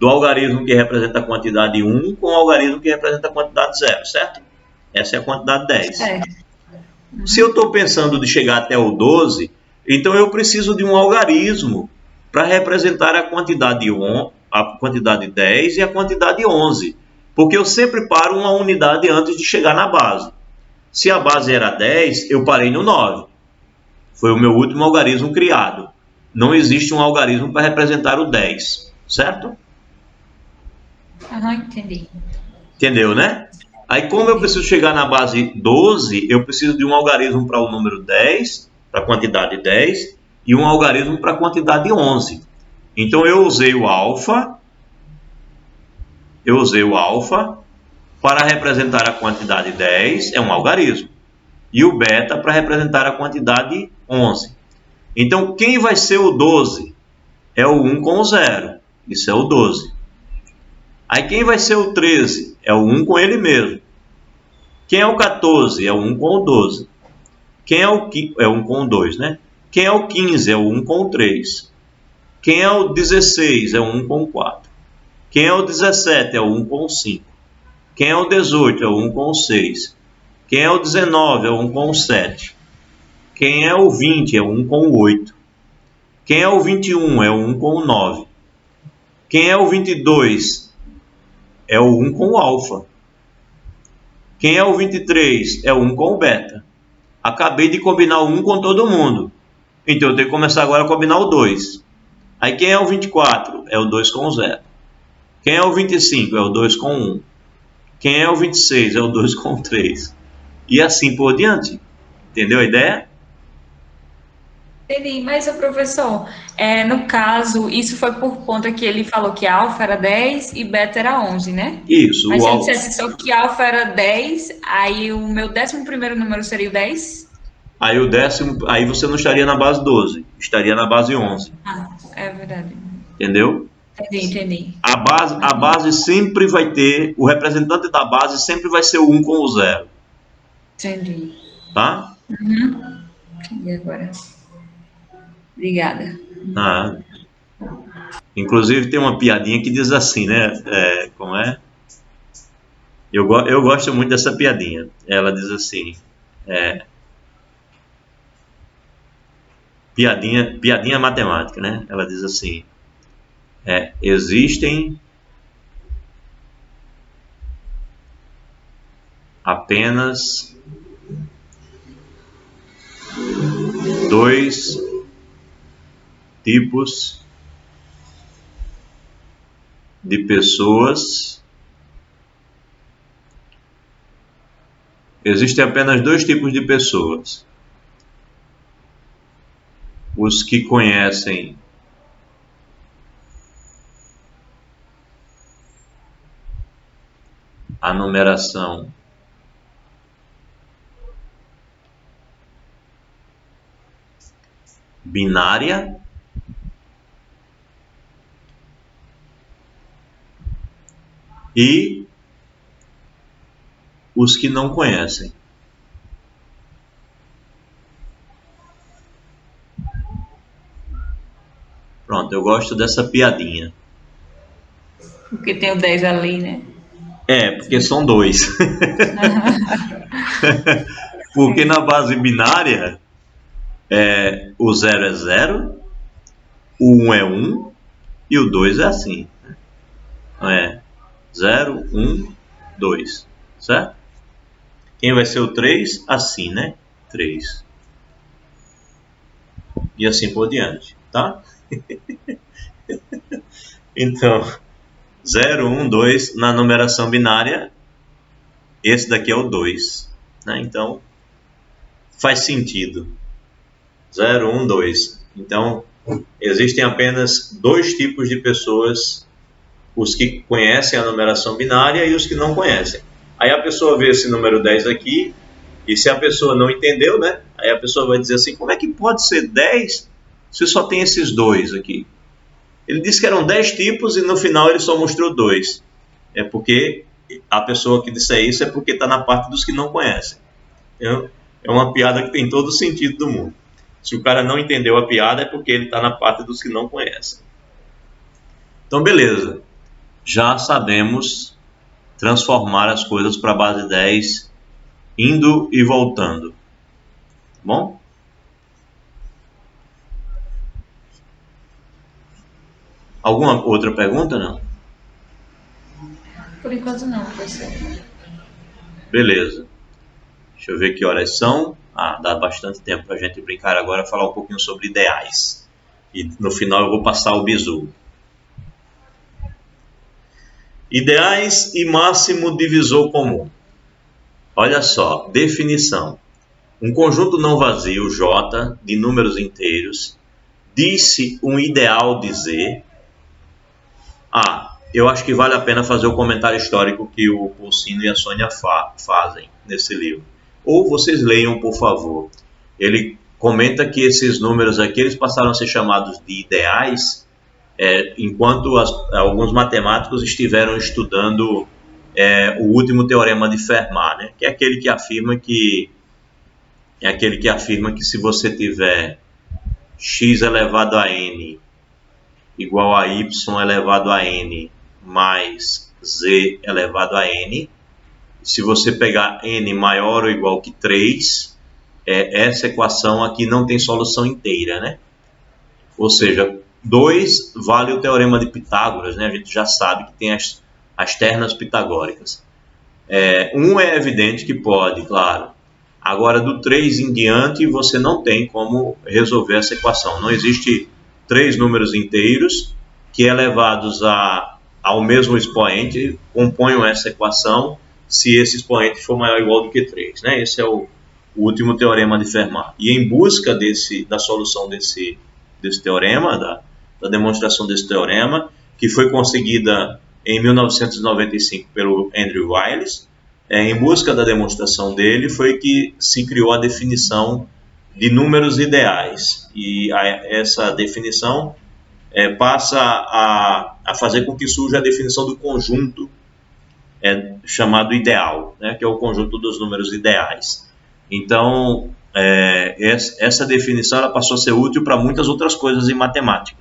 do algarismo que representa a quantidade 1 com o algarismo que representa a quantidade 0, certo? Essa é a quantidade 10. Certo. Se eu estou pensando de chegar até o 12, então eu preciso de um algarismo para representar a quantidade 10 e a quantidade 11, porque eu sempre paro uma unidade antes de chegar na base. Se a base era 10, eu parei no 9. Foi o meu último algarismo criado. Não existe um algarismo para representar o 10, certo? Aham, entendi. Entendeu, né? Aí, como eu preciso chegar na base 12, eu preciso de um algarismo para o número 10, para a quantidade 10, e um algarismo para a quantidade 11. Então, eu usei o alfa para representar a quantidade 10 é um algarismo. E o beta para representar a quantidade 11. Então, quem vai ser o 12? É o 1 com o 0. Isso é o 12. Aí, quem vai ser o 13? É o 1 com ele mesmo. Quem é o 14? É o 1 com o 12. Quem é o 15? É 1 com o 2, né? Quem é o 15? É o 1 com o 3. Quem é o 16? É o 1 com o 4. Quem é o 17? É o 1 com o 5. Quem é o 18? É o 1 com o 6. Quem é o 19? É o 1 com o 7. Quem é o 20? É o 1 com o 8. Quem é o 21? É o 1 com o 9. Quem é o 22? É o 1 com o alfa. Quem é o 23? É o 1 com o beta. Acabei de combinar o 1 com todo mundo. Então eu tenho que começar agora a combinar o 2. Aí quem é o 24? É o 2 com o 0. Quem é o 25? É o 2 com o 1. Quem é o 26? É o 2 com o 3. E assim por diante. Entendeu a ideia? Entendi, mas o professor, no caso, isso foi por conta que ele falou que alfa era 10 e beta era 11, né? Isso. Mas se ele dissesse só que alfa era 10, aí o meu 11º número seria o 10? Aí o décimo, aí você não estaria na base 12, estaria na base 11. Ah, é verdade. Entendeu? Entendi. A base sempre vai ter, o representante da base sempre vai ser o 1 com o 0. Entendi. Tá? E agora? Obrigada. Ah, inclusive tem uma piadinha que diz assim, né? Como é? Eu gosto muito dessa piadinha. Ela diz assim, piadinha matemática, né? Ela diz assim, existem apenas dois tipos de pessoas. Existem apenas dois tipos de pessoas: os que conhecem a numeração binária e os que não conhecem. Pronto, eu gosto dessa piadinha. Porque tem o 10 ali, né? Porque são dois. Porque na base binária, o 0 é 0, o 1 é 1 e o 2 é assim. Então 0, 1, 2. Certo? Quem vai ser o 3? Assim, né? 3. E assim por diante, tá? Então, 0, 1, 2 na numeração binária, esse daqui é o 2. Né? Então, faz sentido. 0, 1, 2. Então, existem apenas dois tipos de pessoas: os que conhecem a numeração binária e os que não conhecem. Aí a pessoa vê esse número 10 aqui, e se a pessoa não entendeu, né? Aí a pessoa vai dizer assim, como é que pode ser 10 se só tem esses dois aqui? Ele disse que eram 10 tipos e no final ele só mostrou 2. É porque a pessoa que disser isso é porque está na parte dos que não conhecem. Então, é uma piada que tem todo o sentido do mundo. Se o cara não entendeu a piada é porque ele está na parte dos que não conhecem. Então, beleza. Já sabemos transformar as coisas para a base 10, indo e voltando. Tá bom? Alguma outra pergunta, não? Por enquanto não, professor. Beleza. Deixa eu ver que horas são. Dá bastante tempo para a gente brincar agora, falar um pouquinho sobre ideais. E no final eu vou passar o bizu. Ideais e máximo divisor comum. Olha só, definição. Um conjunto não vazio, J, de números inteiros, diz-se um ideal dizer: A. eu acho que vale a pena fazer o comentário histórico que o Pulcino e a Sônia fazem nesse livro. Ou vocês leiam, por favor. Ele comenta que esses números aqui eles passaram a ser chamados de ideais enquanto alguns matemáticos estiveram estudando o último teorema de Fermat, né? Que é aquele que afirma que se você tiver x elevado a n igual a y elevado a n mais z elevado a n, se você pegar n maior ou igual que 3, essa equação aqui não tem solução inteira, né? Ou seja, 2 vale o teorema de Pitágoras, né? A gente já sabe que tem as ternas pitagóricas. 1 é evidente que pode, claro. Agora, do 3 em diante, você não tem como resolver essa equação. Não existe 3 números inteiros que, elevados ao mesmo expoente, componham essa equação se esse expoente for maior ou igual do que 3. Né? Esse é o último teorema de Fermat. E em busca da solução desse teorema, da demonstração desse teorema, que foi conseguida em 1995 pelo Andrew Wiles, em busca da demonstração dele, foi que se criou a definição de números ideais. E essa definição passa a fazer com que surja a definição do conjunto chamado ideal, né, que é o conjunto dos números ideais. Então, essa definição ela passou a ser útil para muitas outras coisas em matemática.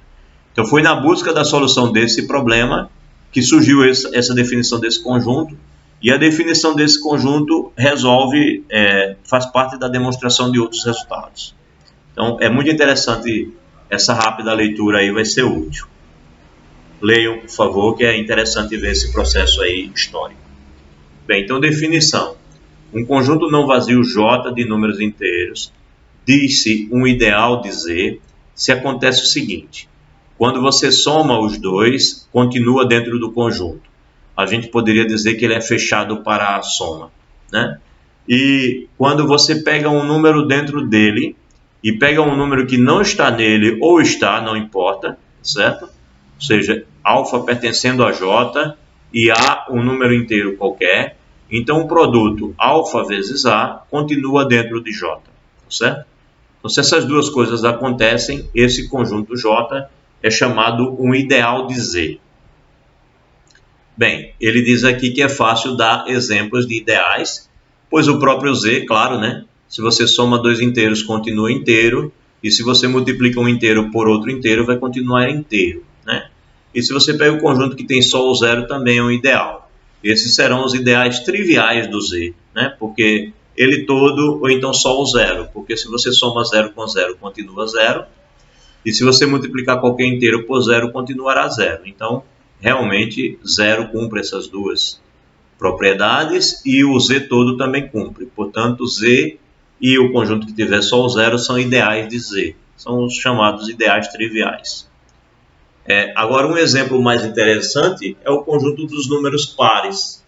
Então, foi na busca da solução desse problema que surgiu essa definição desse conjunto, e a definição desse conjunto faz parte da demonstração de outros resultados. Então, é muito interessante, essa rápida leitura aí vai ser útil. Leiam, por favor, que é interessante ver esse processo aí histórico. Bem, então, definição. Um conjunto não vazio J de números inteiros diz-se um ideal de Z se acontece o seguinte: quando você soma os dois, continua dentro do conjunto. A gente poderia dizer que ele é fechado para a soma, né? E quando você pega um número dentro dele e pega um número que não está nele ou está, não importa, certo? Ou seja, alfa pertencendo a J e A um número inteiro qualquer, então o produto alfa vezes A continua dentro de J, certo? Então, se essas duas coisas acontecem, esse conjunto J é chamado um ideal de Z. Bem, ele diz aqui que é fácil dar exemplos de ideais, pois o próprio Z, claro, né? Se você soma dois inteiros, continua inteiro, e se você multiplica um inteiro por outro inteiro, vai continuar inteiro, né? E se você pega o conjunto que tem só o zero, também é um ideal. Esses serão os ideais triviais do Z, né? Porque ele todo, ou então só o zero, porque se você soma zero com zero, continua zero, e se você multiplicar qualquer inteiro por zero, continuará zero. Então, realmente, zero cumpre essas duas propriedades e o Z todo também cumpre. Portanto, Z e o conjunto que tiver só o zero são ideais de Z. São os chamados ideais triviais. Agora, um exemplo mais interessante é o conjunto dos números pares.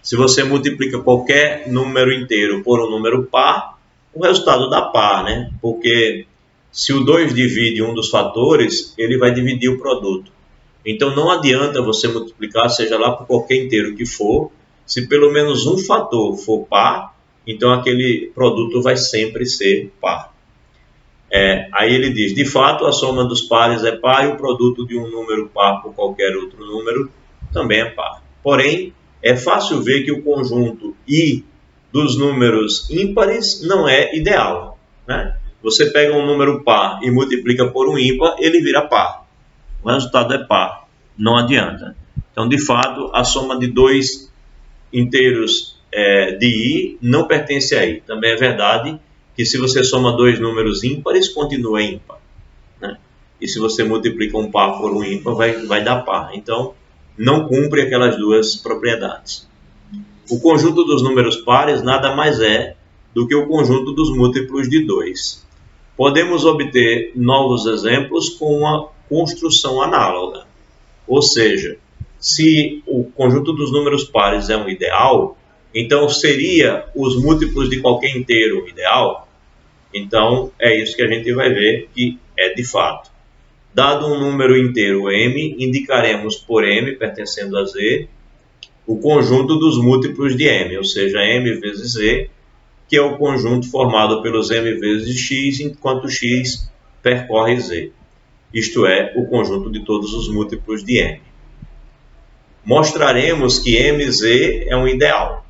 Se você multiplica qualquer número inteiro por um número par, o resultado dá par, né? Porque se o 2 divide um dos fatores, ele vai dividir o produto. Então, não adianta você multiplicar, seja lá por qualquer inteiro que for, se pelo menos um fator for par, então aquele produto vai sempre ser par. Aí ele diz, de fato, a soma dos pares é par e o produto de um número par por qualquer outro número também é par. Porém, é fácil ver que o conjunto I dos números ímpares não é ideal, né? Você pega um número par e multiplica por um ímpar, ele vira par. O resultado é par, não adianta. Então, de fato, a soma de dois inteiros de I não pertence a I. Também é verdade que se você soma dois números ímpares, continua ímpar, né? E se você multiplica um par por um ímpar, vai dar par. Então, não cumpre aquelas duas propriedades. O conjunto dos números pares nada mais é do que o conjunto dos múltiplos de 2. Podemos obter novos exemplos com uma construção análoga. Ou seja, se o conjunto dos números pares é um ideal, então seria os múltiplos de qualquer inteiro ideal? Então, é isso que a gente vai ver que é de fato. Dado um número inteiro m, indicaremos por m, pertencendo a z, o conjunto dos múltiplos de m, ou seja, m vezes z, que é o conjunto formado pelos m vezes x, enquanto x percorre z. Isto é, o conjunto de todos os múltiplos de m. Mostraremos que mz é um ideal.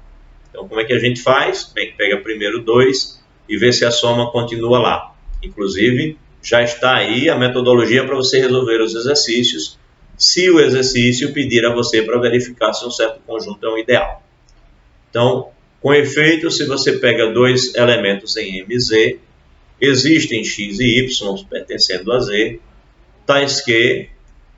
Então, como é que a gente faz? Bem, pega primeiro 2 e vê se a soma continua lá. Inclusive, já está aí a metodologia para você resolver os exercícios, se o exercício pedir a você para verificar se um certo conjunto é um ideal. Então, com efeito, se você pega dois elementos em mz, existem x e y pertencendo a z, tais que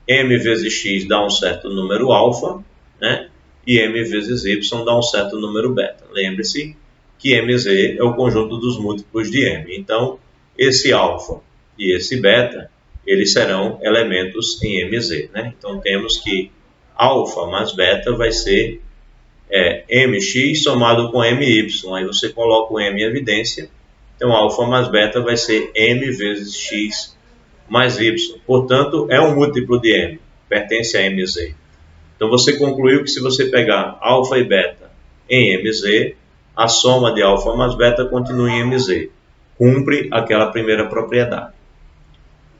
m vezes x dá um certo número alfa, né? E m vezes y dá um certo número beta. Lembre-se que mz é o conjunto dos múltiplos de m. Então, esse alfa e esse beta, eles serão elementos em mz, né? Então, temos que alfa mais beta vai ser mx somado com my. Aí você coloca o m em evidência. Então, alfa mais beta vai ser m vezes x mais y. Portanto, é um múltiplo de m, pertence a mz. Então, você concluiu que se você pegar alfa e beta em mz, a soma de alfa mais beta continua em mz. Cumpre aquela primeira propriedade.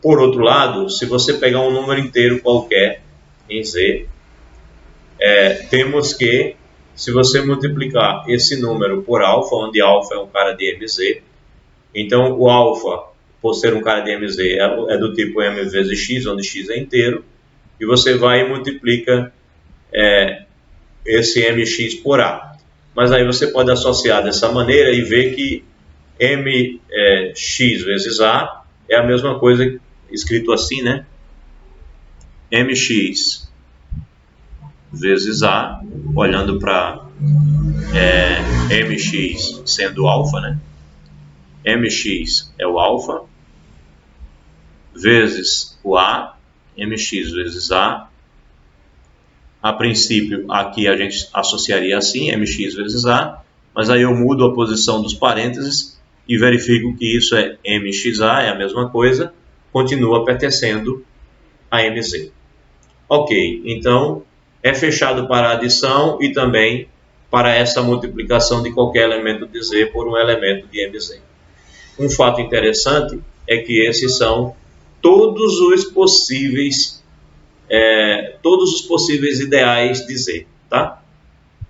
Por outro lado, se você pegar um número inteiro qualquer em z, temos que, se você multiplicar esse número por alfa, onde alfa é um cara de mz, então o alfa, por ser um cara de mz, é do tipo m vezes x, onde x é inteiro, e você vai e multiplica esse mx por a. Mas aí você pode associar dessa maneira e ver que mx vezes a é a mesma coisa, escrito assim, né? mx vezes a, olhando para mx sendo alfa, né? mx é o alfa, vezes o a, mx vezes a princípio aqui a gente associaria assim, mx vezes a, mas aí eu mudo a posição dos parênteses e verifico que isso é mxa, é a mesma coisa, continua pertencendo a mz. Ok, então é fechado para a adição e também para essa multiplicação de qualquer elemento de z por um elemento de mz. Um fato interessante é que esses são todos os possíveis ideais de z, tá?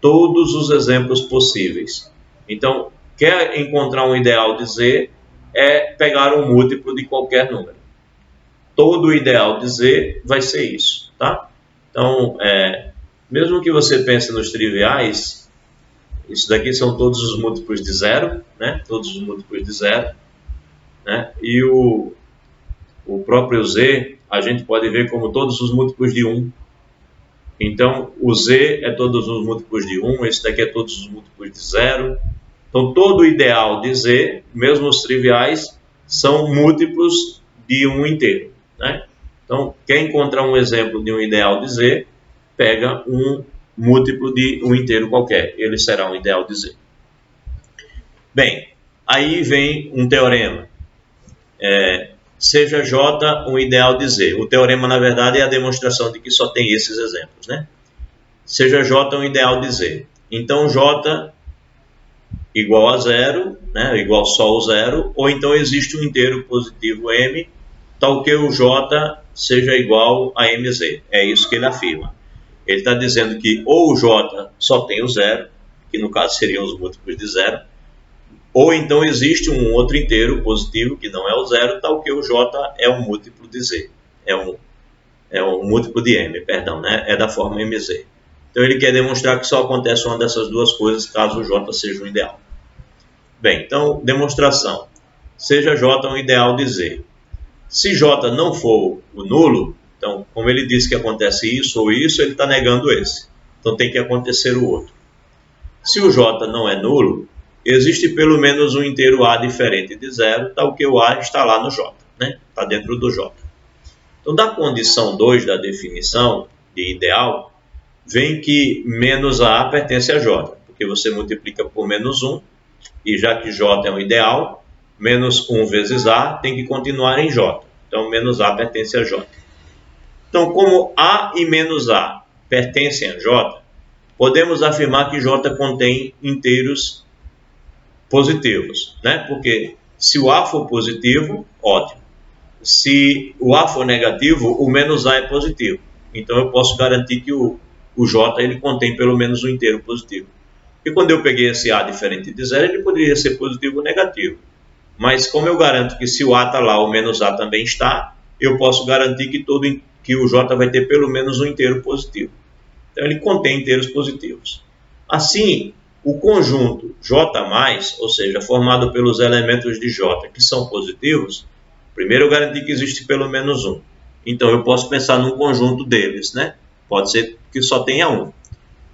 Todos os exemplos possíveis. Então, quer encontrar um ideal de z, é pegar um múltiplo de qualquer número. Todo ideal de z vai ser isso, tá? Então, mesmo que você pense nos triviais, isso daqui são todos os múltiplos de zero, né? Todos os múltiplos de zero, né? E o próprio z, a gente pode ver como todos os múltiplos de 1. Então, o z é todos os múltiplos de 1, esse daqui é todos os múltiplos de 0. Então, todo o ideal de z, mesmo os triviais, são múltiplos de 1 inteiro, né? Então, quer encontrar um exemplo de um ideal de z, pega um múltiplo de um inteiro qualquer, ele será um ideal de z. Bem, aí vem um teorema. Seja J um ideal de z. O teorema, na verdade, é a demonstração de que só tem esses exemplos, né? Seja J um ideal de z. Então, J igual a zero, né? Igual só ao zero, ou então existe um inteiro positivo m, tal que o J seja igual a mz. É isso que ele afirma. Ele está dizendo que ou o J só tem o zero, que no caso seriam os múltiplos de zero, ou então existe um outro inteiro positivo, que não é o zero, tal que o J é um múltiplo de z. É um múltiplo de m, perdão, né? É da forma mz. Então ele quer demonstrar que só acontece uma dessas duas coisas caso o J seja um ideal. Bem, então, demonstração. Seja J um ideal de z. Se J não for o nulo, então, como ele disse que acontece isso ou isso, ele está negando esse. Então tem que acontecer o outro. Se o J não é nulo, existe pelo menos um inteiro A diferente de zero, tal que o A está lá no J, né? Está dentro do J. Então, da condição 2 da definição de ideal, vem que menos A pertence a J, porque você multiplica por menos 1, e já que J é um ideal, menos 1 vezes A tem que continuar em J. Então, menos A pertence a J. Então, como A e menos A pertencem a J, podemos afirmar que J contém inteiros positivos, né? Porque se o A for positivo, ótimo. Se o A for negativo, o menos A é positivo. Então, eu posso garantir que o J ele contém pelo menos um inteiro positivo. E quando eu peguei esse A diferente de zero, ele poderia ser positivo ou negativo. Mas como eu garanto que se o A está lá, o menos A também está, eu posso garantir que o J vai ter pelo menos um inteiro positivo. Então ele contém inteiros positivos. Assim, o conjunto J+, ou seja, formado pelos elementos de J que são positivos, primeiro eu garanti que existe pelo menos um. Então eu posso pensar num conjunto deles, né? Pode ser que só tenha um.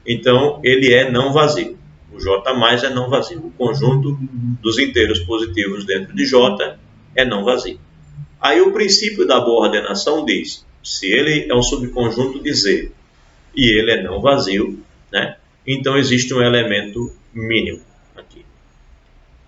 Então ele é não vazio. O J+ é não vazio. O conjunto dos inteiros positivos dentro de J é não vazio. Aí o princípio da boa ordenação diz, se ele é um subconjunto de Z e ele é não vazio, né? Então existe um elemento mínimo aqui.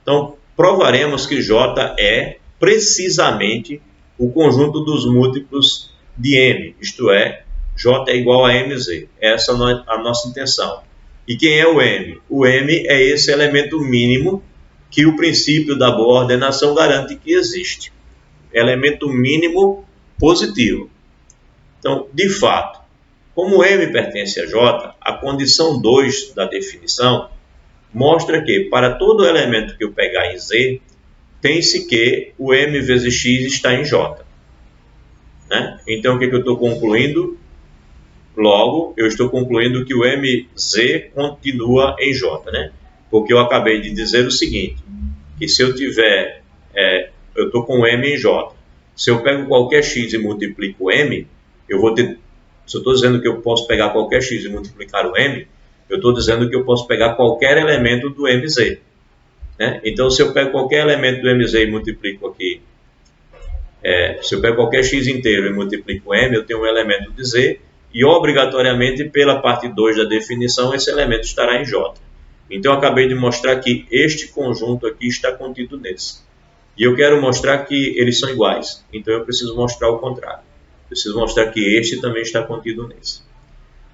Então provaremos que J é precisamente o conjunto dos múltiplos de M, isto é, J é igual a MZ. Essa é a nossa intenção. E quem é o M? O M é esse elemento mínimo que o princípio da boa ordenação garante que existe. Elemento mínimo positivo. Então, de fato, como M pertence a J, a condição 2 da definição mostra que, para todo elemento que eu pegar em Z, tem-se que o M vezes X está em J. Né? Então, o que eu estou concluindo? Logo, eu estou concluindo que o MZ continua em J, né? Porque eu acabei de dizer o seguinte, que se eu tiver, eu estou com M em J, se eu pego qualquer X e multiplico M, eu vou ter, se eu estou dizendo que eu posso pegar qualquer X e multiplicar o M, eu estou dizendo que eu posso pegar qualquer elemento do MZ. Né? Então, se eu pego qualquer elemento do MZ e multiplico aqui, se eu pego qualquer X inteiro e multiplico M, eu tenho um elemento de Z, e obrigatoriamente, pela parte 2 da definição, esse elemento estará em J. Então, eu acabei de mostrar que este conjunto aqui está contido nesse. E eu quero mostrar que eles são iguais. Então, eu preciso mostrar o contrário. Preciso mostrar que este também está contido nesse.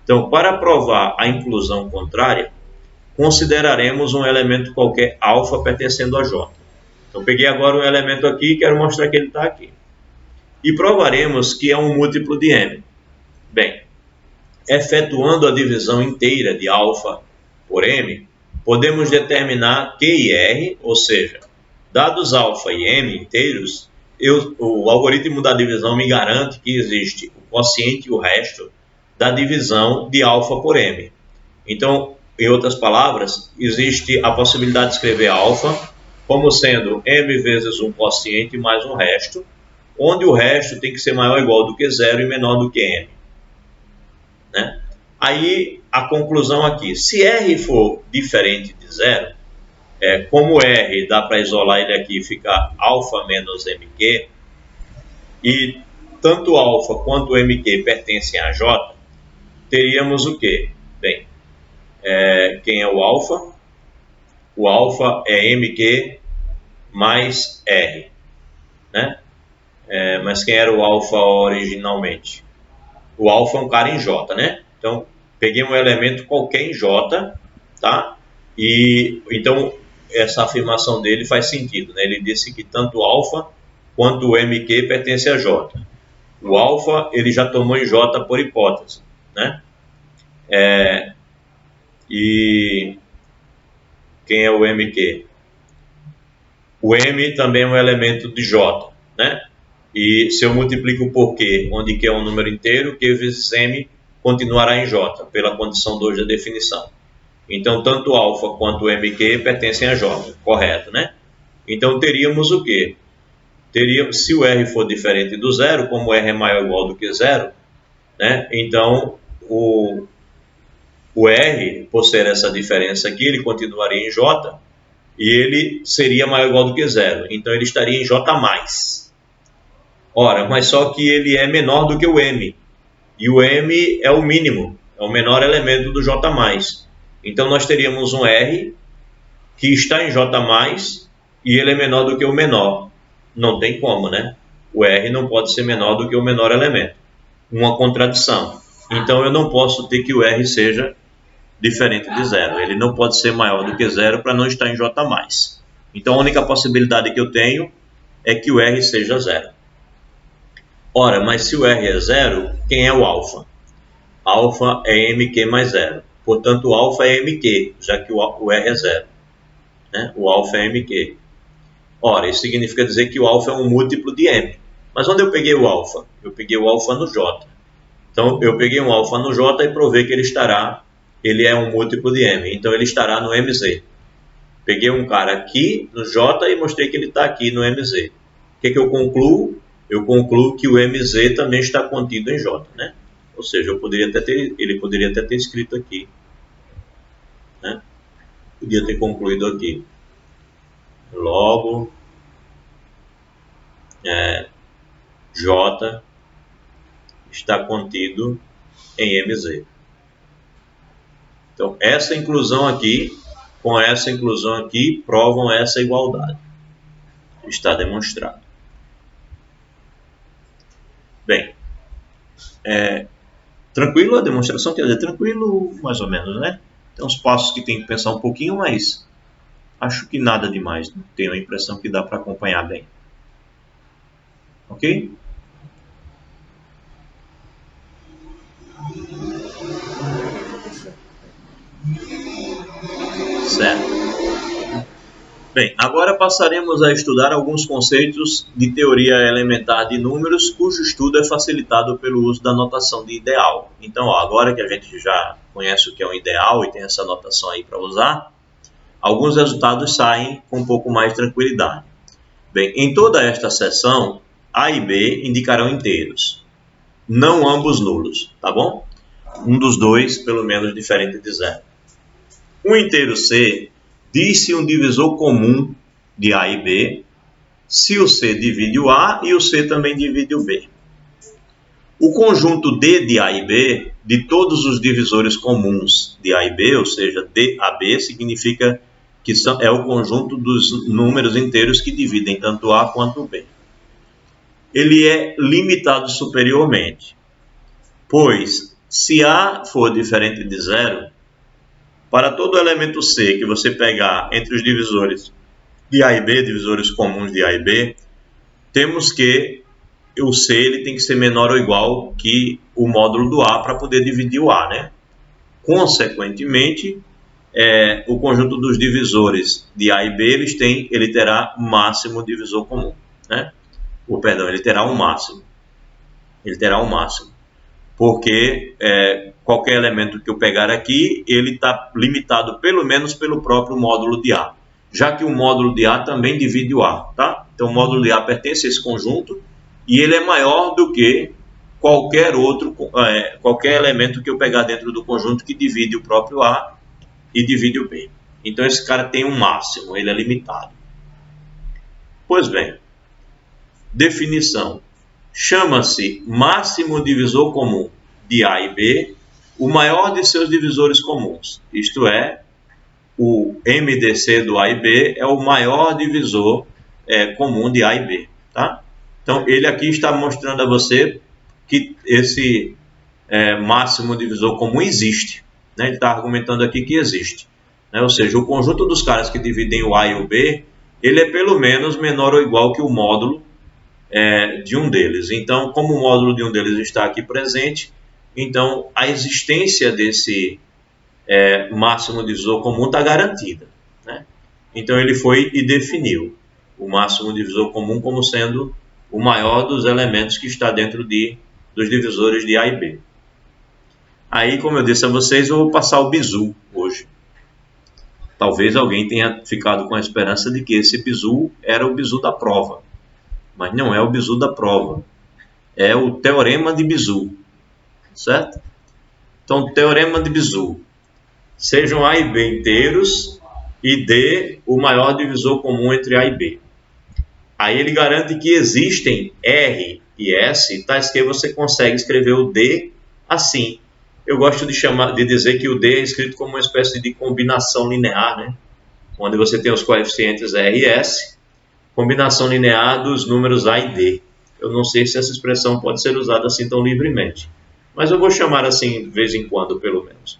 Então, para provar a inclusão contrária, consideraremos um elemento qualquer alfa pertencendo a J. Então, peguei agora um elemento aqui e quero mostrar que ele está aqui. E provaremos que é um múltiplo de M. Bem, efetuando a divisão inteira de alfa por M, podemos determinar Q e R, ou seja, dados alfa e M inteiros, o algoritmo da divisão me garante que existe o quociente e o resto da divisão de alfa por M. Então, em outras palavras, existe a possibilidade de escrever alfa como sendo M vezes um quociente mais um resto, onde o resto tem que ser maior ou igual do que zero e menor do que M. Né? Aí a conclusão aqui, se R for diferente de zero, como R dá para isolar ele aqui e ficar alfa menos MQ, e tanto alfa quanto MQ pertencem a J, teríamos o quê? Bem, quem é o alfa? O alfa é MQ mais R. Né? Mas quem era o alfa originalmente? O alfa é um cara em J, né? Então, peguei um elemento qualquer em J, tá? E então essa afirmação dele faz sentido, né? Ele disse que tanto alfa quanto o MQ pertence a J. O alfa ele já tomou em J por hipótese, né? E quem é o MQ? O M também é um elemento de J, né? E se eu multiplico por Q, onde Q é um número inteiro, Q vezes M continuará em J, pela condição 2 da definição. Então, tanto alfa quanto MQ pertencem a J, correto, né? Então, teríamos o quê? Se o R for diferente do zero, como R é maior ou igual do que zero, né? Então, o R, por ser essa diferença aqui, ele continuaria em J, e ele seria maior ou igual do que zero. Então, ele estaria em J+. Ora, mas só que ele é menor do que o M. E o M é o mínimo, é o menor elemento do J+. Então, nós teríamos um R que está em J+, e ele é menor do que o menor. Não tem como, né? O R não pode ser menor do que o menor elemento. Uma contradição. Então, eu não posso ter que o R seja diferente de zero. Ele não pode ser maior do que zero para não estar em J+. Então, a única possibilidade que eu tenho é que o R seja zero. Ora, mas se o R é zero, quem é o alfa? Alfa é MQ mais zero. Portanto, o alfa é MQ, já que o R é zero. Né? O alfa é MQ. Ora, isso significa dizer que o alfa é um múltiplo de M. Mas onde eu peguei o alfa? Eu peguei o alfa no J. Então, eu peguei um alfa no J e provei que ele é um múltiplo de M. Então, ele estará no MZ. Peguei um cara aqui no J e mostrei que ele está aqui no MZ. O que eu concluo? Eu concluo que o MZ também está contido em J, né? Ou seja, ele poderia até ter escrito aqui, né? Podia ter concluído aqui. Logo, J está contido em MZ. Então, essa inclusão aqui, com essa inclusão aqui, provam essa igualdade. Está demonstrado. Bem, tranquilo a demonstração, quer dizer, tranquilo mais ou menos, né? Tem uns passos que tem que pensar um pouquinho, mas acho que nada demais. Né? Tenho a impressão que dá para acompanhar bem. Ok? Certo. Bem, agora passaremos a estudar alguns conceitos de teoria elementar de números, cujo estudo é facilitado pelo uso da notação de ideal. Então, agora que a gente já conhece o que é um ideal e tem essa notação aí para usar, alguns resultados saem com um pouco mais de tranquilidade. Bem, em toda esta seção, A e B indicarão inteiros, não ambos nulos, tá bom? Um dos dois, pelo menos, diferente de zero. O inteiro C diz-se um divisor comum de A e B, se o C divide o A e o C também divide o B. O conjunto D de A e B, de todos os divisores comuns de A e B, ou seja, DAB, significa que é o conjunto dos números inteiros que dividem tanto A quanto B. Ele é limitado superiormente, pois se A for diferente de zero, para todo elemento C que você pegar entre os divisores de A e B, divisores comuns de A e B, temos que o C ele tem que ser menor ou igual que o módulo do A para poder dividir o A, né? Consequentemente, o conjunto dos divisores de A e B ele terá máximo divisor comum, né? Ele terá um máximo. Ele terá um máximo. Porque qualquer elemento que eu pegar aqui, ele está limitado pelo menos pelo próprio módulo de A. Já que o módulo de A também divide o A, tá? Então o módulo de A pertence a esse conjunto e ele é maior do que qualquer elemento que eu pegar dentro do conjunto que divide o próprio A e divide o B. Então esse cara tem um máximo, ele é limitado. Pois bem, definição. Chama-se máximo divisor comum de A e B o maior de seus divisores comuns, isto é, o MDC do A e B é o maior divisor comum de A e B. Tá? Então, ele aqui está mostrando a você que esse máximo divisor comum existe. Né? Ele está argumentando aqui que existe. Né? Ou seja, o conjunto dos caras que dividem o A e o B, ele é pelo menos menor ou igual que o módulo de um deles. Então, como o módulo de um deles está aqui presente, então a existência desse máximo divisor comum está garantida. Né? Então, ele foi e definiu o máximo divisor comum como sendo o maior dos elementos que está dentro dos divisores de A e B. Aí, como eu disse a vocês, eu vou passar o bizu hoje. Talvez alguém tenha ficado com a esperança de que esse bizu era o bizu da prova. Mas não é o bizu da prova. É o teorema de bizu. Certo? Então, o teorema de bizu. Sejam A e B inteiros e D o maior divisor comum entre A e B. Aí ele garante que existem R e S, tais que você consegue escrever o D assim. Eu gosto de dizer que o D é escrito como uma espécie de combinação linear, né? Onde você tem os coeficientes R e S, combinação linear dos números A e D. Eu não sei se essa expressão pode ser usada assim tão livremente, mas eu vou chamar assim de vez em quando, pelo menos.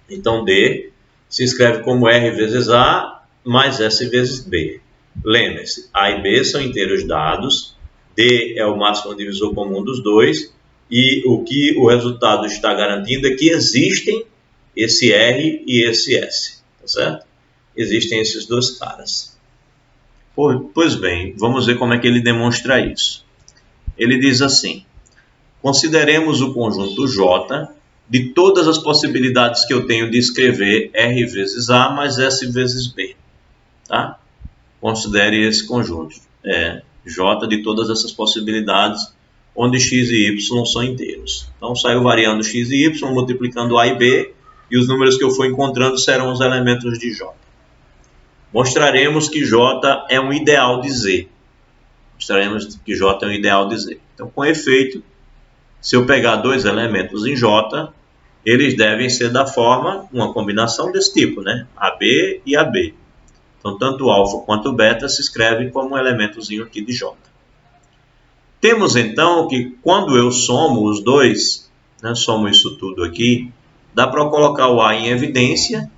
Então, D se escreve como R vezes A mais S vezes B. Lembre-se, A e B são inteiros dados, D é o máximo divisor comum dos dois, e o que o resultado está garantindo é que existem esse R e esse S, tá certo? Existem esses dois caras. Pois bem, vamos ver como é que ele demonstra isso. Ele diz assim: consideremos o conjunto J de todas as possibilidades que eu tenho de escrever R vezes A mais S vezes B. Tá? Considere esse conjunto. J de todas essas possibilidades, onde x e y são inteiros. Então, saiu variando x e y, multiplicando A e B, e os números que eu for encontrando serão os elementos de J. Mostraremos que J é um ideal de Z. Mostraremos que J é um ideal de Z. Então, com efeito, se eu pegar dois elementos em J, eles devem ser da forma, uma combinação desse tipo, né? AB e AB. Então, tanto alfa quanto beta se escrevem como um elementozinho aqui de J. Temos, então, que quando eu somo os dois, né, somo isso tudo aqui, dá para colocar o A em evidência,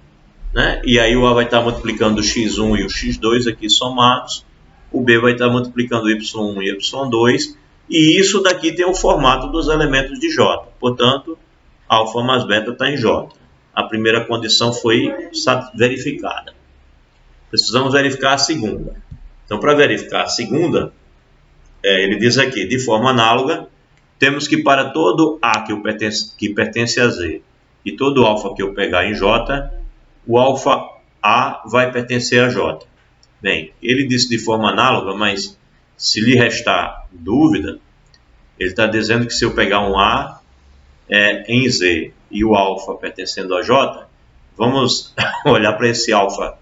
né? E aí o A vai estar multiplicando o x1 e o x2 aqui somados, o B vai estar multiplicando o y1 e y2, e isso daqui tem o formato dos elementos de J. Portanto, alfa mais beta está em J. A primeira condição foi verificada. Precisamos verificar a segunda. Então, para verificar a segunda, ele diz aqui, de forma análoga, temos que para todo A que pertence a Z e todo alfa que eu pegar em J, o alfa A vai pertencer a J. Bem, ele disse de forma análoga, mas se lhe restar dúvida, ele está dizendo que se eu pegar um A em Z e o alfa pertencendo a J, vamos olhar para esse alfa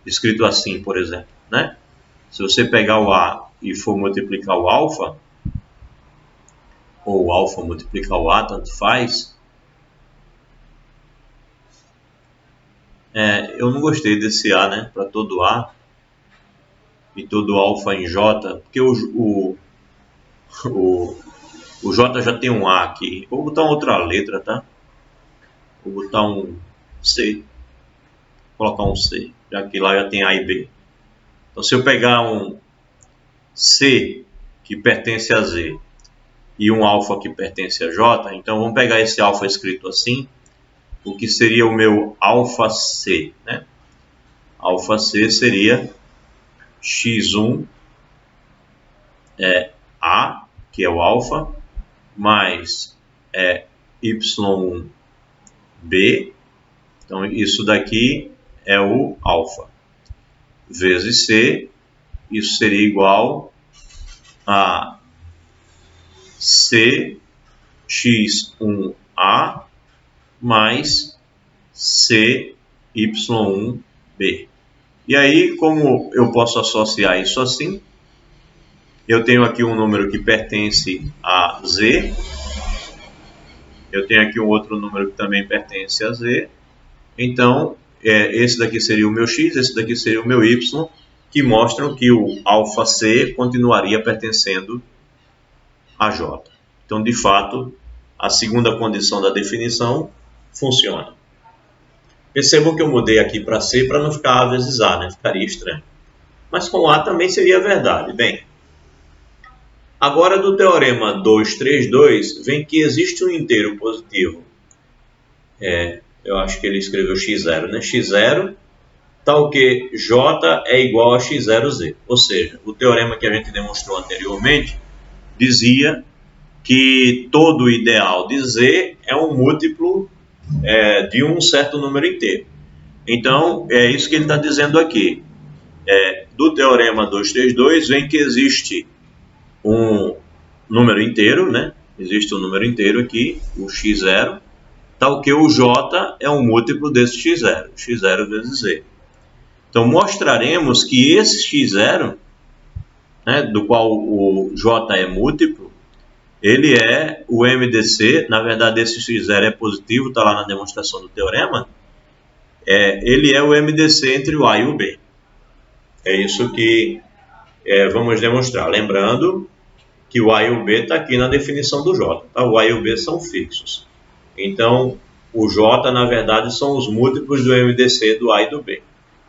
escrito assim, por exemplo, né? Se você pegar o A e for multiplicar o alfa, ou o alfa multiplicar o A, tanto faz. Eu não gostei desse A, né? Para todo A e todo alfa em J, porque o J já tem um A aqui. Vou botar outra letra, tá? Vou botar um C. Vou colocar um C, já que lá já tem A e B. Então, se eu pegar um C que pertence a Z e um alfa que pertence a J, então vamos pegar esse alfa escrito assim, o que seria o meu alfa C, né? Alfa C seria x1 A, que é o alfa, mais y1 B, então isso daqui é o alfa, vezes C, isso seria igual a C x1A mais CY1B. E aí, como eu posso associar isso assim? Eu tenho aqui um número que pertence a Z, eu tenho aqui um outro número que também pertence a Z, então esse daqui seria o meu X, esse daqui seria o meu Y, que mostram que o alfa C continuaria pertencendo a J. Então, de fato, a segunda condição da definição funciona. Percebam que eu mudei aqui para C para não ficar A vezes A, né? Ficaria estranho. Mas com A também seria verdade. Bem, agora do teorema 232, vem que existe um inteiro positivo. Eu acho que ele escreveu x0, né? x0, tal que J é igual a x0z. Ou seja, o teorema que a gente demonstrou anteriormente dizia que todo ideal de Z é um múltiplo de um certo número inteiro. Então, é isso que ele está dizendo aqui. Do teorema 232, vem que existe um número inteiro, né? Existe um número inteiro aqui, o x0, tal que o J é um múltiplo desse x0, x0 vezes Z. Então, mostraremos que esse x0, né, do qual o J é múltiplo, ele é o MDC, na verdade esse x0 é positivo, está lá na demonstração do teorema, ele é o MDC entre o A e o B. É isso que vamos demonstrar. Lembrando que o A e o B está aqui na definição do J. Tá? O A e o B são fixos. Então, o J, na verdade, são os múltiplos do MDC do A e do B,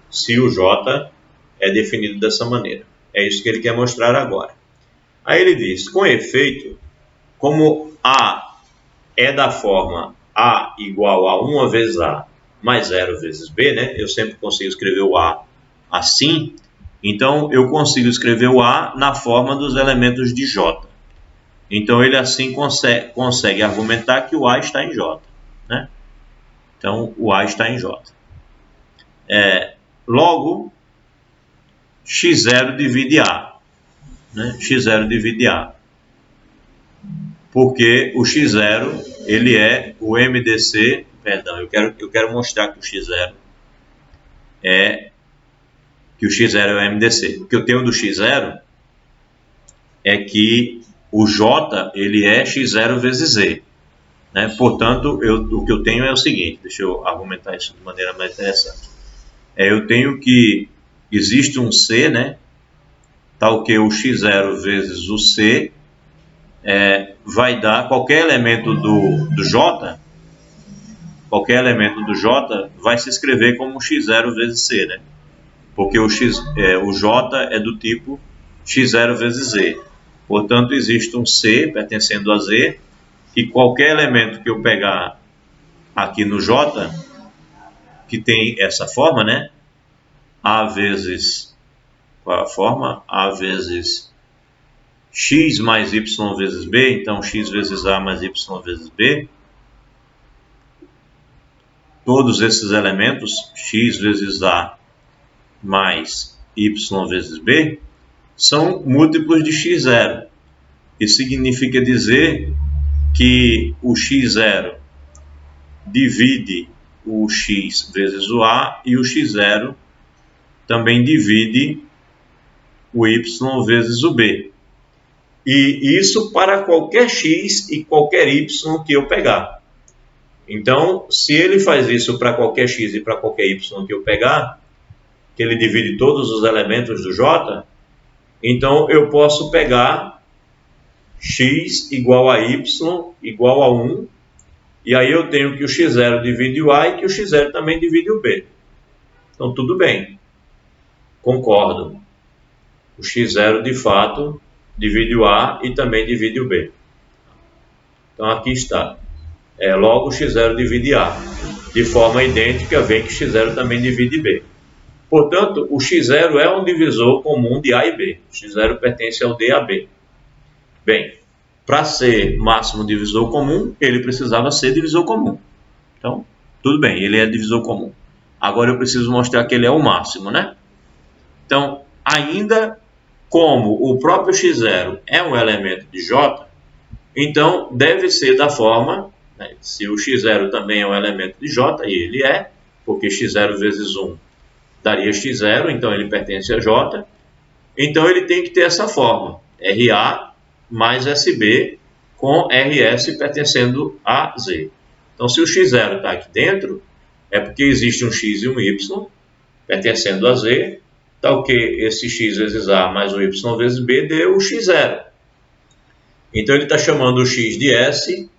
se o J é definido dessa maneira. É isso que ele quer mostrar agora. Aí ele diz, com efeito, como A é da forma A igual a 1 vezes A mais 0 vezes B, né? Eu sempre consigo escrever o A assim, então eu consigo escrever o A na forma dos elementos de J. Então ele assim consegue argumentar que o A está em J, né? Então o A está em J. Logo, x0 divide A, né? X0 divide A. Porque o x0 ele é o MDC, perdão, eu quero mostrar que o x0 é o MDC. O que eu tenho do x0 é que o J ele é x0 vezes Z, né? Portanto, o que eu tenho é o seguinte, deixa eu argumentar isso de maneira mais interessante. Eu tenho que existe um C, né? Tal que o x0 vezes o C vai dar qualquer elemento do J, qualquer elemento do J vai se escrever como x0 vezes C, né? Porque o J é do tipo x0 vezes Z. Portanto, existe um C pertencendo a Z, e qualquer elemento que eu pegar aqui no J, que tem essa forma, né? A vezes, qual é a forma? A vezes x mais y vezes b, então x vezes a mais y vezes b. Todos esses elementos, x vezes a mais y vezes b, são múltiplos de x0. Isso significa dizer que o x0 divide o x vezes o a e o x0 também divide o y vezes o b. E isso para qualquer x e qualquer y que eu pegar. Então, se ele faz isso para qualquer x e para qualquer y que eu pegar, que ele divide todos os elementos do J, então eu posso pegar x igual a y igual a 1, e aí eu tenho que o x0 divide o a e que o x0 também divide o b. Então, tudo bem. Concordo. O x0, de fato, divide o a e também divide o b. Então, aqui está. Logo, o x0 divide a. De forma idêntica, vem que x0 também divide b. Portanto, o x0 é um divisor comum de a e b. O x0 pertence ao d a b. Bem, para ser máximo divisor comum, ele precisava ser divisor comum. Então, tudo bem, ele é divisor comum. Agora eu preciso mostrar que ele é o máximo, né? Então, ainda como o próprio x0 é um elemento de J, então deve ser da forma, né, se o x0 também é um elemento de J, e ele é, porque x0 vezes 1 daria x0, então ele pertence a J, então ele tem que ter essa forma, RA mais SB com RS pertencendo a Z. Então, se o x0 está aqui dentro, é porque existe um x e um y pertencendo a Z, tal que esse x vezes A mais o y vezes B deu o x0. Então, ele está chamando o x de S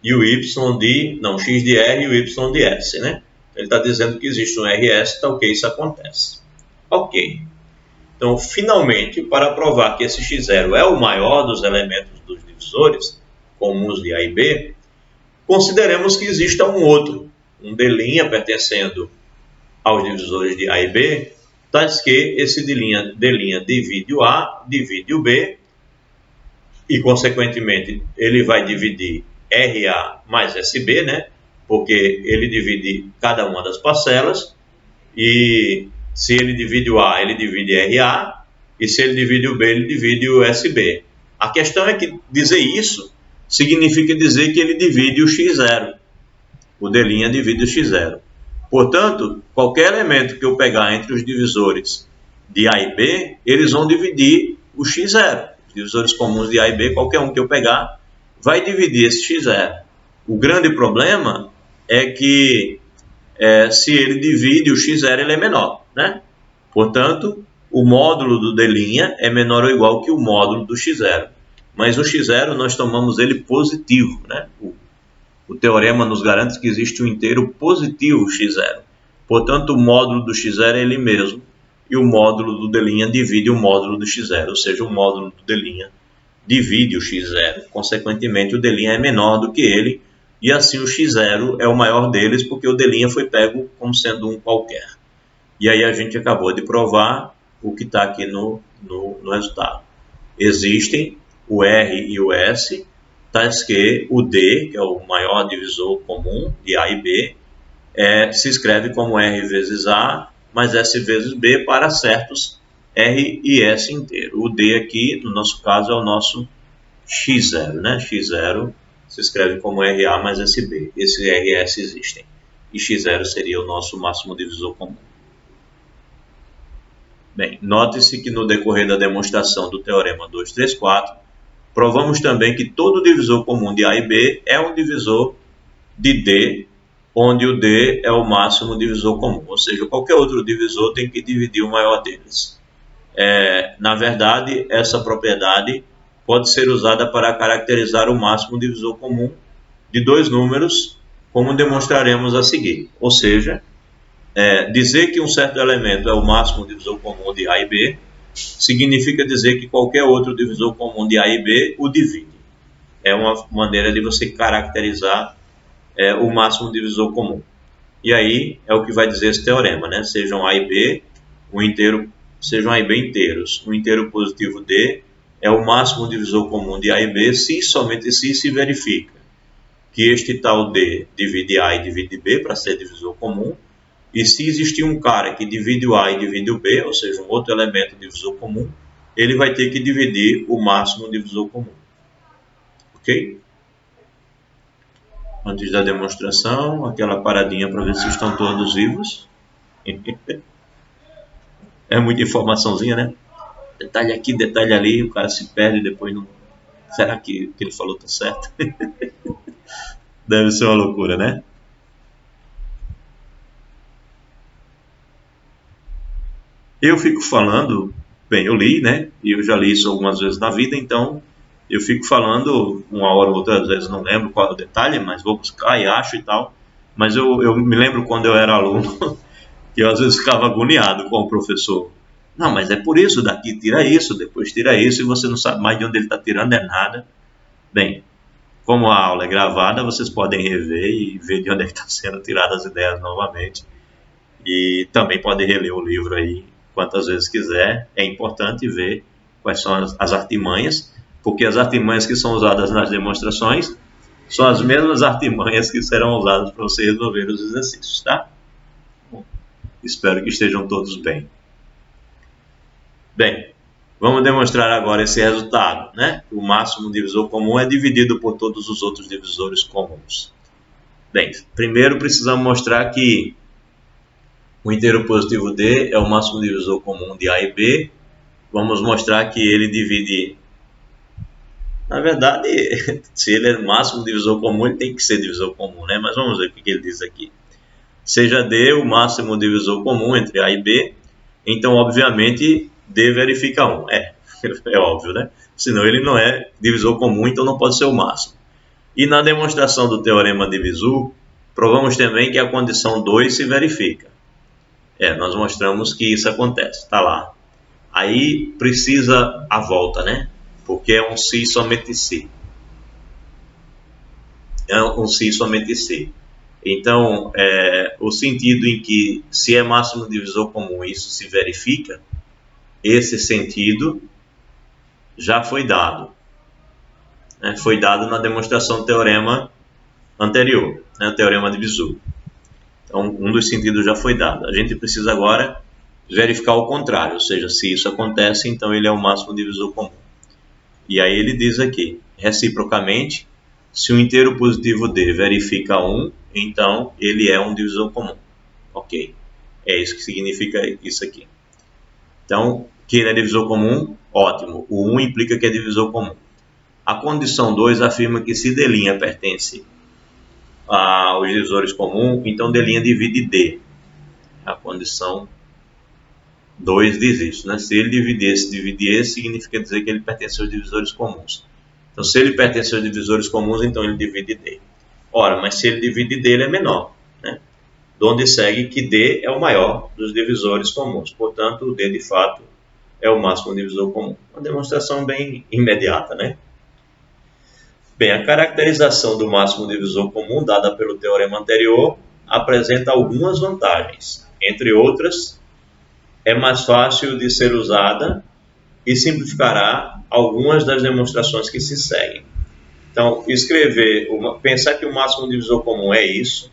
e o y de... Não, x de R e o y de S, né? Ele está dizendo que existe um RS, tal que isso acontece. Ok. Então, finalmente, para provar que esse x0 é o maior dos elementos dos divisores comuns de A e B, consideremos que exista um outro, um D' pertencendo aos divisores de A e B, tais que esse D' divide o A, divide o B, e, consequentemente, ele vai dividir RA mais SB, né? Porque ele divide cada uma das parcelas, e se ele divide o A, ele divide RA, e se ele divide o B, ele divide o SB. A questão é que dizer isso significa dizer que ele divide o x0. O D' divide o x0. Portanto, qualquer elemento que eu pegar entre os divisores de A e B, eles vão dividir o x0. Os divisores comuns de A e B, qualquer um que eu pegar, vai dividir esse x0. O grande problema é que se ele divide o x0, ele é menor, né? Portanto, o módulo do D' é menor ou igual que o módulo do x0. mas o x0 nós tomamos ele positivo, né? O teorema nos garante que existe um inteiro positivo x0. Portanto, o módulo do x0 é ele mesmo, e o módulo do d' divide o módulo do x0, ou seja, o módulo do d' divide o x0. Consequentemente, o d' é menor do que ele, e assim o x0 é o maior deles, porque o d' foi pego como sendo um qualquer. E aí a gente acabou de provar o que está aqui no resultado. Existem o R e o S, tais que o D, que é o maior divisor comum de A e B, se escreve como R vezes A, mais S vezes B para certos R e S inteiro. O D aqui, no nosso caso, é o nosso x0, né? x0 se escreve como RA mais SB. Esse R e S existem. E x0 seria o nosso máximo divisor comum. Bem, note-se que no decorrer da demonstração do teorema 234, provamos também que todo divisor comum de A e B é um divisor de D, onde o D é o máximo divisor comum, ou seja, qualquer outro divisor tem que dividir o maior deles. Na verdade, essa propriedade pode ser usada para caracterizar o máximo divisor comum de dois números, como demonstraremos a seguir. Ou seja, dizer que um certo elemento é o máximo divisor comum de A e B significa dizer que qualquer outro divisor comum de A e B o divide. É uma maneira de você caracterizar o máximo divisor comum. E aí é o que vai dizer esse teorema, né? Sejam A e B inteiros. O inteiro positivo D é o máximo divisor comum de A e B se somente se verifica que este tal D divide A e divide B para ser divisor comum, e se existir um cara que divide o A e divide o B, ou seja, um outro elemento divisor comum, ele vai ter que dividir o máximo divisor comum. Ok? Antes da demonstração, aquela paradinha para ver se estão todos vivos. É muita informaçãozinha, né? Detalhe aqui, detalhe ali, o cara se perde e depois não... Será que o que ele falou está certo? Deve ser uma loucura, né? Eu fico falando, bem, eu li, né? E eu já li isso algumas vezes na vida, então eu fico falando uma hora ou outra, às vezes não lembro qual é o detalhe, mas vou buscar e acho e tal. Mas eu me lembro quando eu era aluno, que eu às vezes ficava agoniado com o professor. Não, mas é por isso, daqui tira isso, depois tira isso, e você não sabe mais de onde ele está tirando, é nada. Bem, como a aula é gravada, vocês podem rever e ver de onde é que estão sendo tiradas as ideias novamente. E também podem reler o livro aí quantas vezes quiser. É importante ver quais são as artimanhas, porque as artimanhas que são usadas nas demonstrações são as mesmas artimanhas que serão usadas para você resolver os exercícios, tá? Bom, espero que estejam todos bem. Bem, vamos demonstrar agora esse resultado, né? O máximo divisor comum é dividido por todos os outros divisores comuns. Bem, primeiro precisamos mostrar que o inteiro positivo D é o máximo divisor comum de A e B. Vamos mostrar que ele divide... Na verdade, se ele é o máximo divisor comum, ele tem que ser divisor comum, né? Mas vamos ver o que ele diz aqui. Seja D o máximo divisor comum entre A e B, então, obviamente, D verifica 1. É óbvio, né? Senão ele não é divisor comum, então não pode ser o máximo. E na demonstração do teorema de Bezout, provamos também que a condição 2 se verifica. Nós mostramos que isso acontece, está lá. Aí precisa a volta, né? Porque é um se somente se. É um se somente se. Então, o sentido em que se é máximo divisor comum isso se verifica, esse sentido já foi dado. Foi dado na demonstração do teorema anterior, né? O teorema de Bezout. Então, um dos sentidos já foi dado. A gente precisa agora verificar o contrário, ou seja, se isso acontece, então ele é o máximo divisor comum. E aí ele diz aqui, reciprocamente, se o inteiro positivo D verifica 1, então ele é um divisor comum. Ok, é isso que significa isso aqui. Então, que ele é divisor comum, ótimo. O 1 implica que é divisor comum. A condição 2 afirma que se D' pertence aos divisores comuns, então D' divide D. A condição 2 diz isso, né? Se ele dividir esse, significa dizer que ele pertence aos divisores comuns. Então, se ele pertence aos divisores comuns, então ele divide D. Ora, mas se ele divide D, ele é menor, né? De onde segue que D é o maior dos divisores comuns. Portanto, o D, de fato, é o máximo divisor comum. Uma demonstração bem imediata, né? Bem, a caracterização do máximo divisor comum dada pelo teorema anterior apresenta algumas vantagens. Entre outras, é mais fácil de ser usada e simplificará algumas das demonstrações que se seguem. Então, pensar que o máximo divisor comum é isso,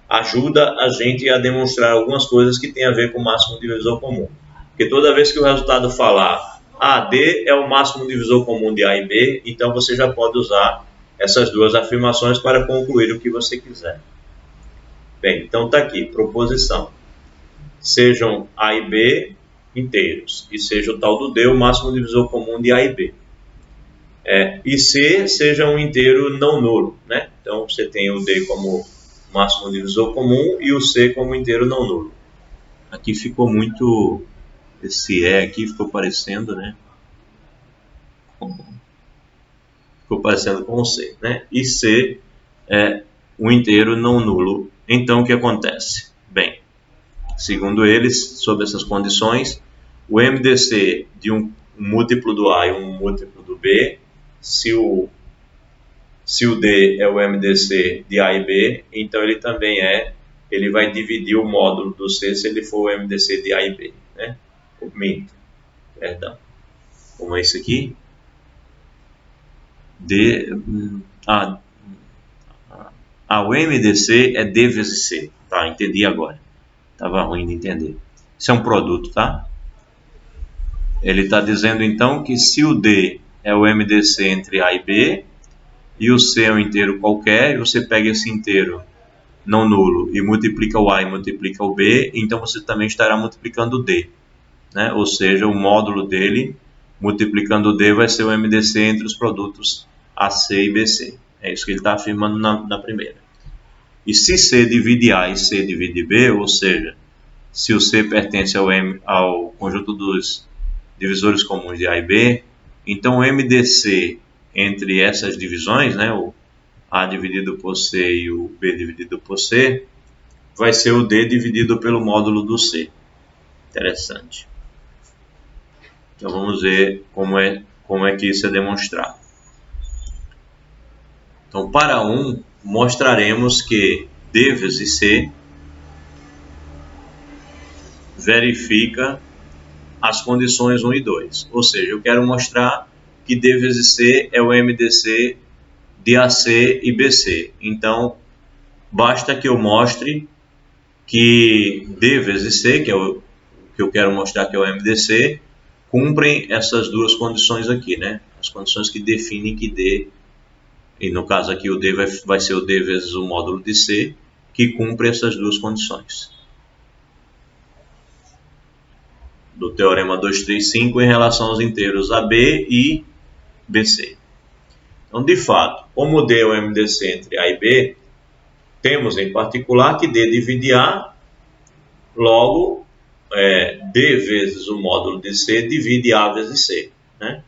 ajuda a gente a demonstrar algumas coisas que têm a ver com o máximo divisor comum. Porque toda vez que o resultado falar D é o máximo divisor comum de A e B, então você já pode usar essas duas afirmações para concluir o que você quiser. Bem, então está aqui, proposição. Sejam A e B inteiros, e seja o tal do D o máximo divisor comum de A e B. E C seja um inteiro não nulo, né? Então você tem o D como máximo divisor comum e o C como inteiro não nulo. Aqui ficou muito, esse aqui ficou parecendo, né? Ficou parecendo com o C, né? E C é um inteiro não nulo. Então o que acontece? Bem, segundo eles, sob essas condições, o MDC de um múltiplo do A e um múltiplo do B, se o D é o MDC de A e B, então ele vai dividir o módulo do C se ele for o MDC de A e B, né? Perdão. Como é isso aqui? O MDC é D vezes C. Tá, entendi agora. Estava ruim de entender. Isso é um produto, tá? Ele está dizendo então que se o D é o MDC entre A e B e o C é um inteiro qualquer, e você pega esse inteiro não nulo e multiplica o A e multiplica o B, então você também estará multiplicando o D, né? Ou seja, o módulo dele multiplicando o D vai ser o MDC entre os produtos AC e BC. É isso que ele está afirmando na primeira. E se C divide A e C divide B, ou seja, se o C pertence ao conjunto dos divisores comuns de A e B, então o MDC entre essas divisões, né, o A dividido por C e o B dividido por C, vai ser o D dividido pelo módulo do C. Interessante. Então vamos ver como é que isso é demonstrado. Então, para mostraremos que D vezes C verifica as condições 1 e 2. Ou seja, eu quero mostrar que D vezes C é o MDC de AC e BC. Então, basta que eu mostre que D vezes C, que é o que eu quero mostrar que é o MDC, cumprem essas duas condições aqui, né? As condições que definem que D, e no caso aqui o D vai ser o D vezes o módulo de C, que cumpre essas duas condições. Do teorema 235 em relação aos inteiros AB e BC. Então, de fato, como D é o MDC entre A e B, temos em particular que D divide A, logo D vezes o módulo de C divide A vezes C, né?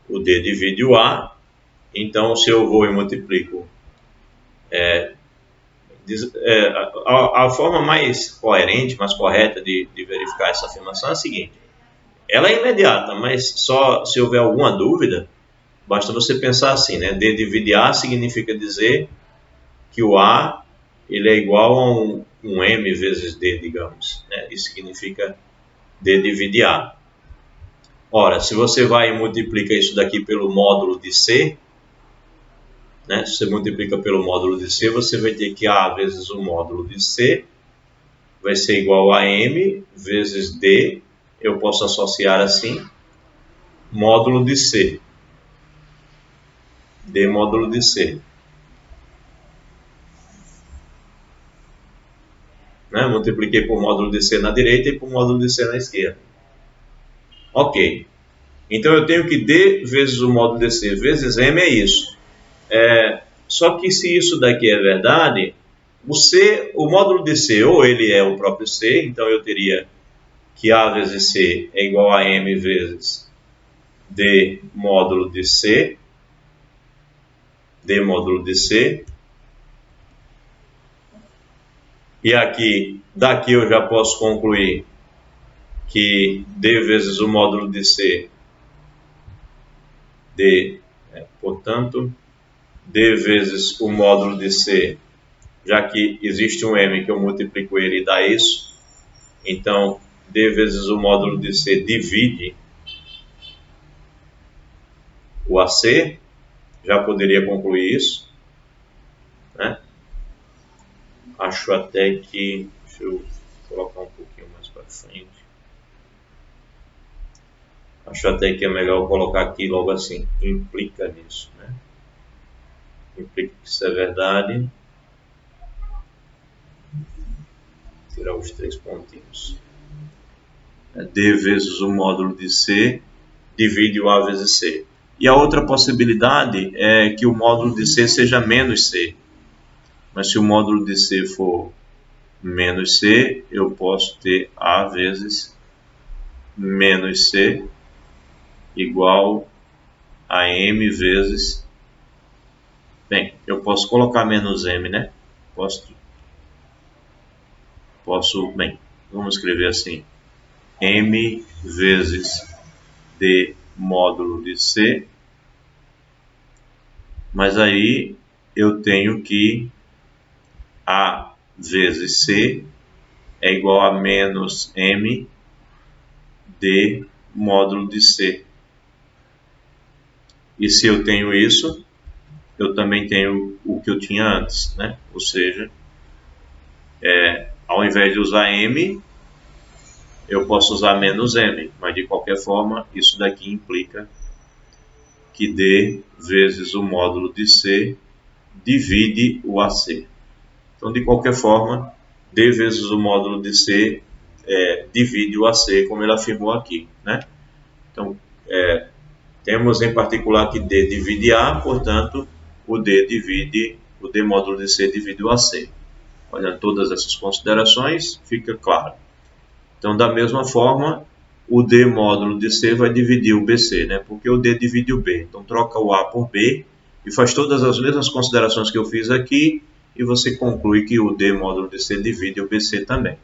O D divide o A, então se eu vou e multiplico a forma mais coerente, mais correta de verificar essa afirmação é a seguinte: ela é imediata, mas só se houver alguma dúvida, basta você pensar assim, né? D divide A significa dizer que o A ele é igual a um M vezes D, digamos, né? Isso significa D divide A. Ora, se você vai e multiplica isso daqui pelo módulo de C, né? Se você multiplica pelo módulo de C, você vai ter que A vezes o módulo de C vai ser igual a M vezes D, eu posso associar assim, módulo de C. D módulo de C. Né? Multipliquei por módulo de C na direita e por módulo de C na esquerda. Ok. Então eu tenho que D vezes o módulo de C vezes M é isso. Só que se isso daqui é verdade, o módulo de C ou ele é o próprio C, então eu teria que A vezes C é igual a M vezes D módulo de C, D módulo de C. E aqui, daqui eu já posso concluir que D vezes o módulo de C, portanto, D vezes o módulo de C, já que existe um M que eu multiplico ele e dá isso, então D vezes o módulo de C divide o AC, já poderia concluir isso, né? Acho até que, deixa eu colocar um pouquinho mais para frente, acho até que é melhor colocar aqui logo assim, implica nisso, né? Implica que isso é verdade, tirar os 3 pontinhos. D vezes o módulo de C divide o A vezes C. E a outra possibilidade é que o módulo de C seja menos C. Mas se o módulo de C for menos C, eu posso ter A vezes menos C igual a M vezes... Bem, eu posso colocar menos M, né? Bem, vamos escrever assim. M vezes D módulo de C. Mas aí eu tenho que A vezes C é igual a menos M D módulo de C. E se eu tenho isso, eu também tenho o que eu tinha antes, né? Ou seja, ao invés de usar M, eu posso usar menos M, mas de qualquer forma, isso daqui implica que D vezes o módulo de C divide o AC. Então, de qualquer forma, D vezes o módulo de C divide o AC, como ele afirmou aqui, né? Então, temos em particular que D divide A, portanto, o D módulo de C divide o AC. Olhando todas essas considerações, fica claro. Então, da mesma forma, o D módulo de C vai dividir o BC, né? Porque o D divide o B. Então, troca o A por B e faz todas as mesmas considerações que eu fiz aqui e você conclui que o D módulo de C divide o BC também.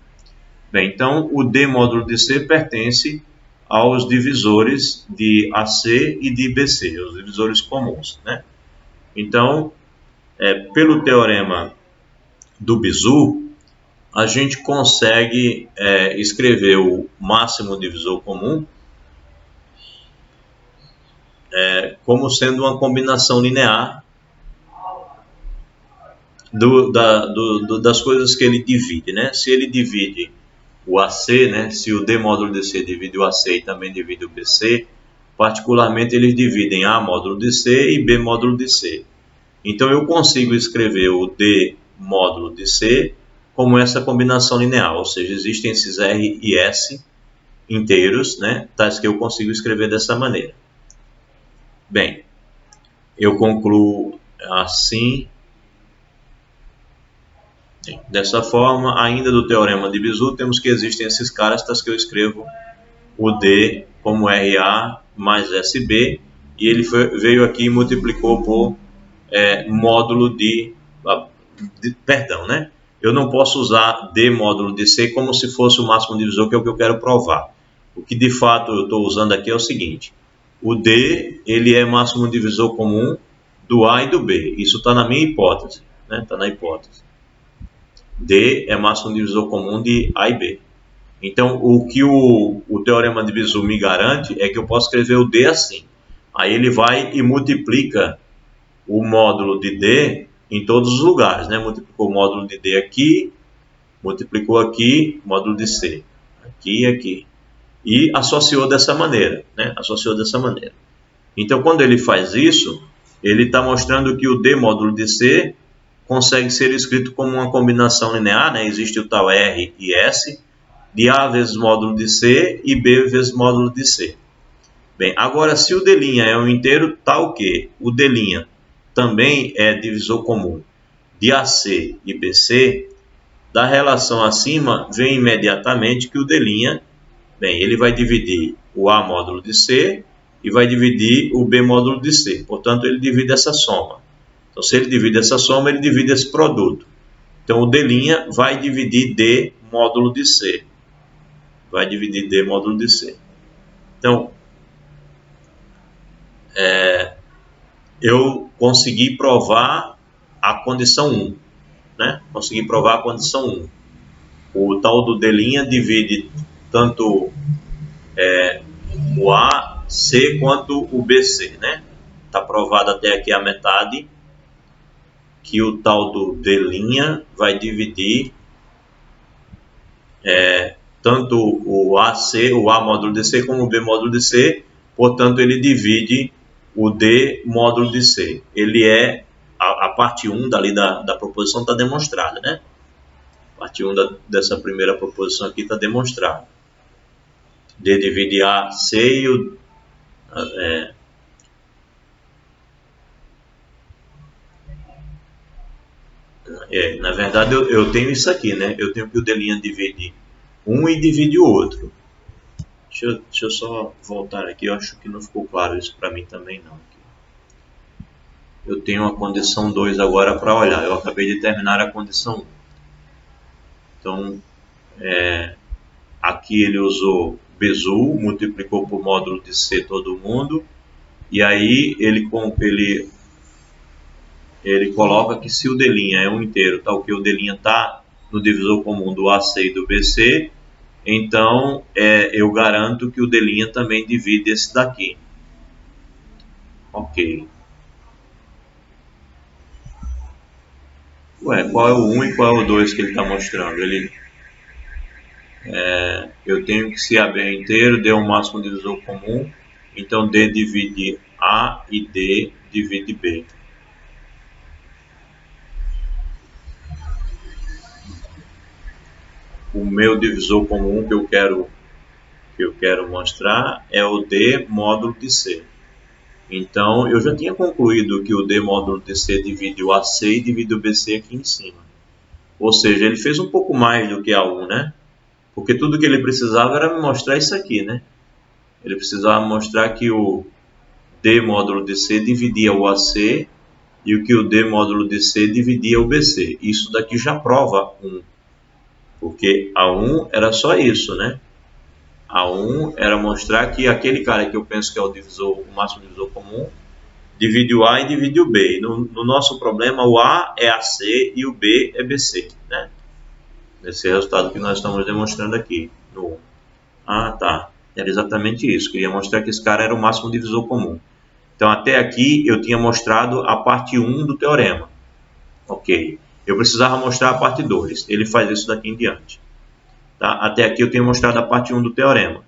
Bem, então, o D módulo de C pertence aos divisores de AC e de BC, os divisores comuns, né? Então, pelo teorema do Bizu, a gente consegue escrever o máximo divisor comum como sendo uma combinação linear das coisas que ele divide, né? Se ele divide o AC, né? Se o D módulo de C divide o AC e também divide o BC, particularmente eles dividem A módulo de C e B módulo de C. Então eu consigo escrever o D módulo de C como essa combinação linear, ou seja, existem esses R e S inteiros, né, tais que eu consigo escrever dessa maneira. Bem, eu concluo assim, dessa forma, ainda do teorema de Bizu, temos que existem esses caras, tais que eu escrevo o D como RA mais SB, e ele veio aqui e multiplicou por módulo perdão, né? Eu não posso usar D módulo de C como se fosse o máximo divisor, que é o que eu quero provar. O que de fato eu estou usando aqui é o seguinte: o D ele é máximo divisor comum do A e do B. Isso está na minha hipótese, né? Está na hipótese. D é máximo divisor comum de A e B. Então, o que o teorema de Bizu me garante é que eu posso escrever o D assim. Aí ele vai e multiplica o módulo de D em todos os lugares, né? Multiplicou o módulo de D aqui, multiplicou aqui, módulo de C, aqui e aqui. E associou dessa maneira, né? Associou dessa maneira. Então, quando ele faz isso, ele está mostrando que o D módulo de C consegue ser escrito como uma combinação linear, né? Existe o tal R e S, de A vezes módulo de C e B vezes módulo de C. Bem, agora, se o D' é um inteiro, tal que o D' também é divisor comum de AC e BC, da relação acima vem imediatamente que o D', bem, ele vai dividir o A módulo de C e vai dividir o B módulo de C. Portanto, ele divide essa soma. Então, se ele divide essa soma, ele divide esse produto. Então, o D' vai dividir D módulo de C. Vai dividir D módulo de C. Então, eu consegui provar a condição 1. Né? Consegui provar a condição 1. O tal do D' divide tanto o AC quanto o BC. Né? Está provado até aqui a metade que o tal do D' vai dividir tanto o AC, o A módulo de C, como o B módulo de C. Portanto, ele divide o D módulo de C. Ele é a parte 1 dali da proposição está demonstrada, né? A parte 1 dessa primeira proposição aqui está demonstrada. D divide A, C e o... na verdade, eu tenho isso aqui, né? Eu tenho que o D' divide um e divide o outro. Deixa eu só voltar aqui, eu acho que não ficou claro isso para mim também não. Eu tenho a condição 2 agora para olhar, eu acabei de terminar a condição 1. Então, aqui ele usou Bezout, multiplicou por módulo de C todo mundo, e aí ele coloca que se o D' é um inteiro, tal que o D' está no divisor comum do AC e do BC, então eu garanto que o D' também divide esse daqui. Ok. Ué, qual é o 1 e qual é o 2 que ele está mostrando? Eu tenho que se AB é inteiro, D é o máximo divisor comum, então D divide A e D divide B. O meu divisor comum que eu quero mostrar é o D módulo de C. Então, eu já tinha concluído que o D módulo de C divide o AC e divide o BC aqui em cima. Ou seja, ele fez um pouco mais do que A1, né? Porque tudo que ele precisava era me mostrar isso aqui, né? Ele precisava mostrar que o D módulo de C dividia o AC e o que o D módulo de C dividia o BC. Isso daqui já prova 1. Porque A1 era só isso, né? A1 era mostrar que aquele cara que eu penso que é o máximo divisor comum, divide o A e divide o B. No nosso problema, o A é AC e o B é BC, né? Esse é o resultado que nós estamos demonstrando aqui. Ah, tá. Era exatamente isso. Queria mostrar que esse cara era o máximo divisor comum. Então, até aqui, eu tinha mostrado a parte 1 do teorema. Ok. Eu precisava mostrar a parte 2. Ele faz isso daqui em diante. Tá? Até aqui, eu tenho mostrado a parte 1 do teorema.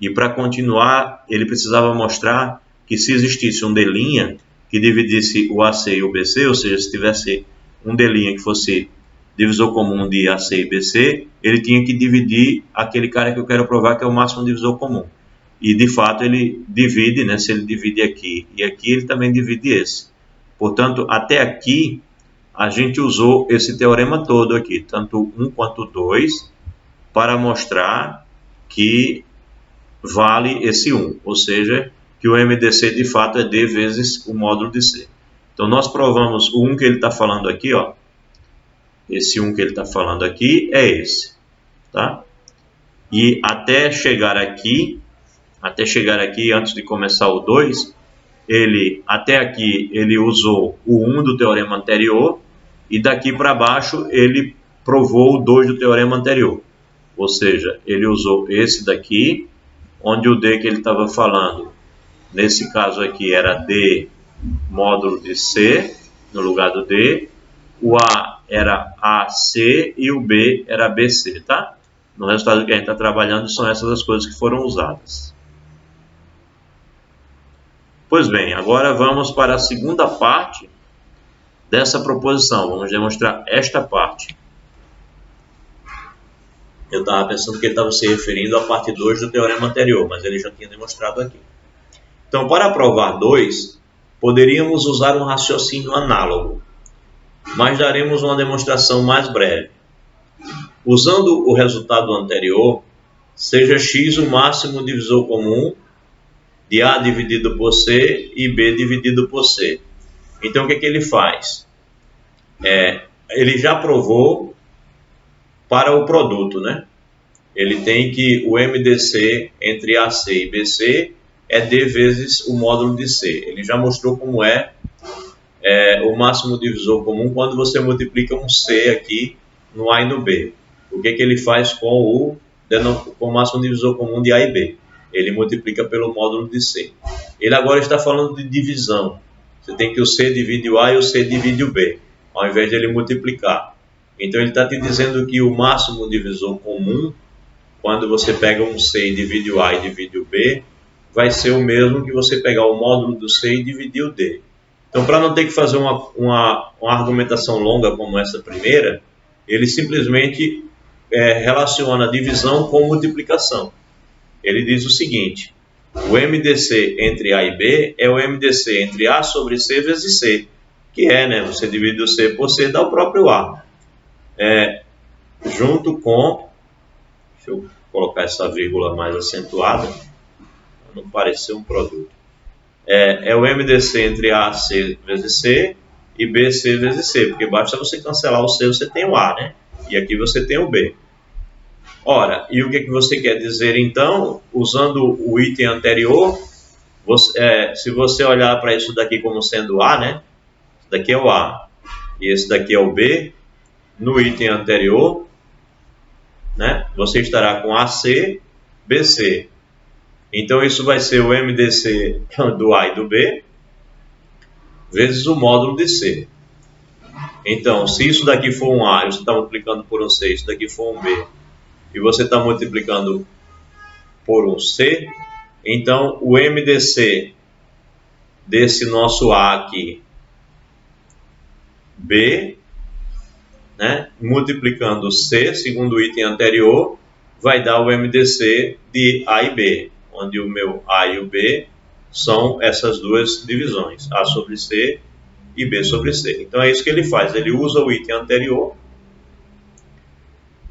E para continuar, ele precisava mostrar que se existisse um D' que dividisse o AC e o BC, ou seja, se tivesse um D' que fosse divisor comum de AC e BC, ele tinha que dividir aquele cara que eu quero provar que é o máximo divisor comum. E, de fato, ele divide, né? Se ele divide aqui e aqui, ele também divide esse. Portanto, até aqui, a gente usou esse teorema todo aqui, tanto 1 quanto 2, para mostrar que vale esse 1, ou seja, que o MDC de fato é D vezes o módulo de C. Então, nós provamos o 1 que ele está falando aqui, ó. Esse 1 que ele está falando aqui é esse, tá? E até chegar aqui, antes de começar o 2, até aqui ele usou o 1 do teorema anterior e daqui para baixo ele provou o 2 do teorema anterior. Ou seja, ele usou esse daqui, onde o D que ele estava falando, nesse caso aqui era D módulo de C, no lugar do D, o A era AC e o B era BC, tá? No resultado que a gente está trabalhando são essas as coisas que foram usadas. Pois bem, agora vamos para a segunda parte dessa proposição. Vamos demonstrar esta parte. Eu estava pensando que ele estava se referindo à parte 2 do teorema anterior, mas ele já tinha demonstrado aqui. Então, para provar 2, poderíamos usar um raciocínio análogo, mas daremos uma demonstração mais breve. Usando o resultado anterior, seja x o máximo divisor comum de A dividido por C e B dividido por C. Então, o que ele faz? Ele já provou para o produto, né? Ele tem que o MDC entre AC e BC é D vezes o módulo de C. Ele já mostrou como é o máximo divisor comum quando você multiplica um C aqui no A e no B. O que ele faz com o máximo divisor comum de A e B? Ele multiplica pelo módulo de C. Ele agora está falando de divisão. Você tem que o C divide o A e o C divide o B, ao invés de ele multiplicar. Então ele está te dizendo que o máximo divisor comum, quando você pega um C e divide o A e divide o B, vai ser o mesmo que você pegar o módulo do C e dividir o D. Então, para não ter que fazer uma argumentação longa como essa primeira, ele simplesmente relaciona a divisão com multiplicação. Ele diz o seguinte: o MDC entre A e B é o MDC entre A sobre C vezes C, que né, você divide o C por C, dá o próprio A. Junto com, deixa eu colocar essa vírgula mais acentuada, para não parecer um produto. É o MDC entre AC vezes C e BC vezes C, porque basta você cancelar o C, você tem o A, né? E aqui você tem o B. Ora, e o que você quer dizer então? Usando o item anterior, se você olhar para isso daqui como sendo A, né? Isso daqui é o A e esse daqui é o B, no item anterior, né? Você estará com AC, BC. Então isso vai ser o MDC do A e do B, vezes o módulo de C. Então, se isso daqui for um A e você está multiplicando por um C, isso daqui for um B, e você está multiplicando por um C, então o MDC desse nosso A aqui, B, né, multiplicando C, segundo o item anterior, vai dar o MDC de A e B, onde o meu A e o B são essas duas divisões, A sobre C e B sobre C. Então é isso que ele faz, ele usa o item anterior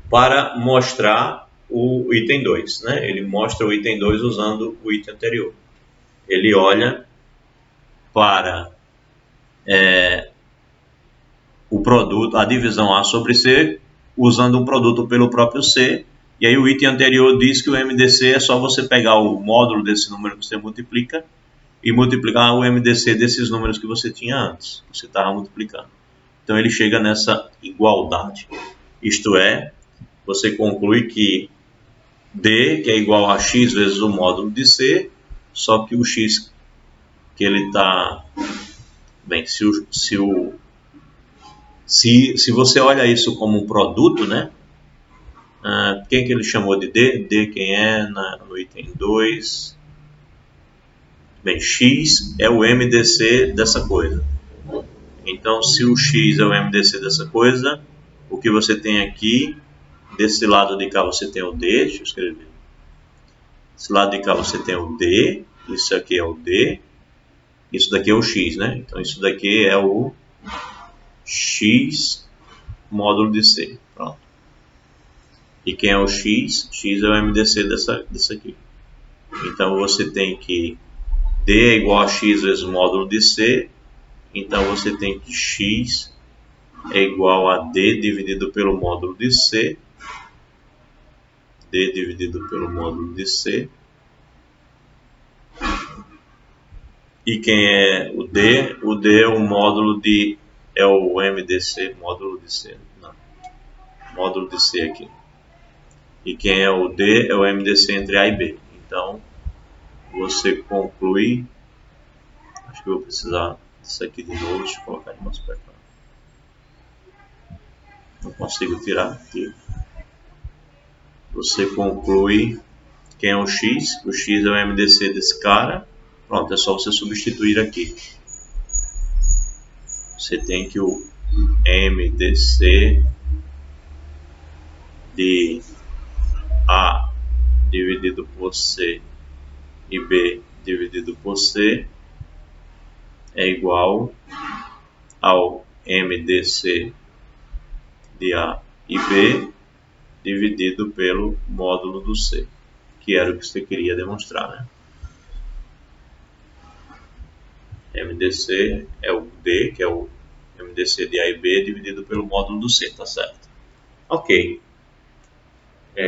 para mostrar o item 2, né? Ele mostra o item 2 usando o item anterior. Ele olha para o produto, a divisão A sobre C, usando um produto pelo próprio C, e aí o item anterior diz que o MDC é só você pegar o módulo desse número que você multiplica e multiplicar o MDC desses números que você tinha antes, que você estava multiplicando. Então ele chega nessa igualdade, isto é, você conclui que D, que é igual a x vezes o módulo de C, só que o x que ele está... Bem, se você olha isso como um produto, né? Quem que ele chamou de D? D quem é no item 2? Bem, x é o MDC dessa coisa. Então, se o x é o MDC dessa coisa, o que você tem aqui, desse lado de cá você tem o D, deixa eu escrever. Desse lado de cá você tem o D, isso aqui é o D, isso daqui é o x, né? Então, isso daqui é o x módulo de C. Pronto. E quem é o x? X é o MDC dessa aqui. Então, você tem que D é igual a x vezes o módulo de C. Então, você tem que x é igual a D dividido pelo módulo de C. D dividido pelo módulo de C. E quem é o D? O D é o módulo de... é o MDC, módulo de C. Não. Módulo de C aqui. E quem é o D é o MDC entre A e B. Então, você conclui... Acho que eu vou precisar disso aqui de novo. Deixa eu colocar de mais perto. Não consigo tirar aqui. Você conclui quem é o X. O X é o MDC desse cara. Pronto, é só você substituir aqui. Você tem que o MDC de A dividido por C e B dividido por C é igual ao MDC de A e B dividido pelo módulo do C, que era o que você queria demonstrar, né? MDC é o D, que é o MDC de A e B, dividido pelo módulo do C, tá certo? Ok.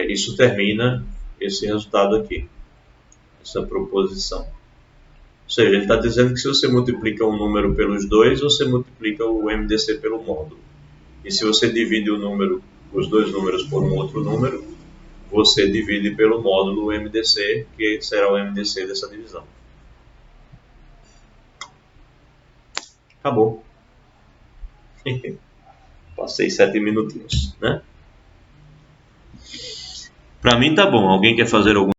Isso termina esse resultado aqui, essa proposição. Ou seja, ele está dizendo que se você multiplica um número pelos dois, você multiplica o MDC pelo módulo. E se você divide os dois números por um outro número, você divide pelo módulo MDC, que será o MDC dessa divisão. Acabou. Passei 7 minutinhos, né? Para mim tá bom. Alguém quer fazer algum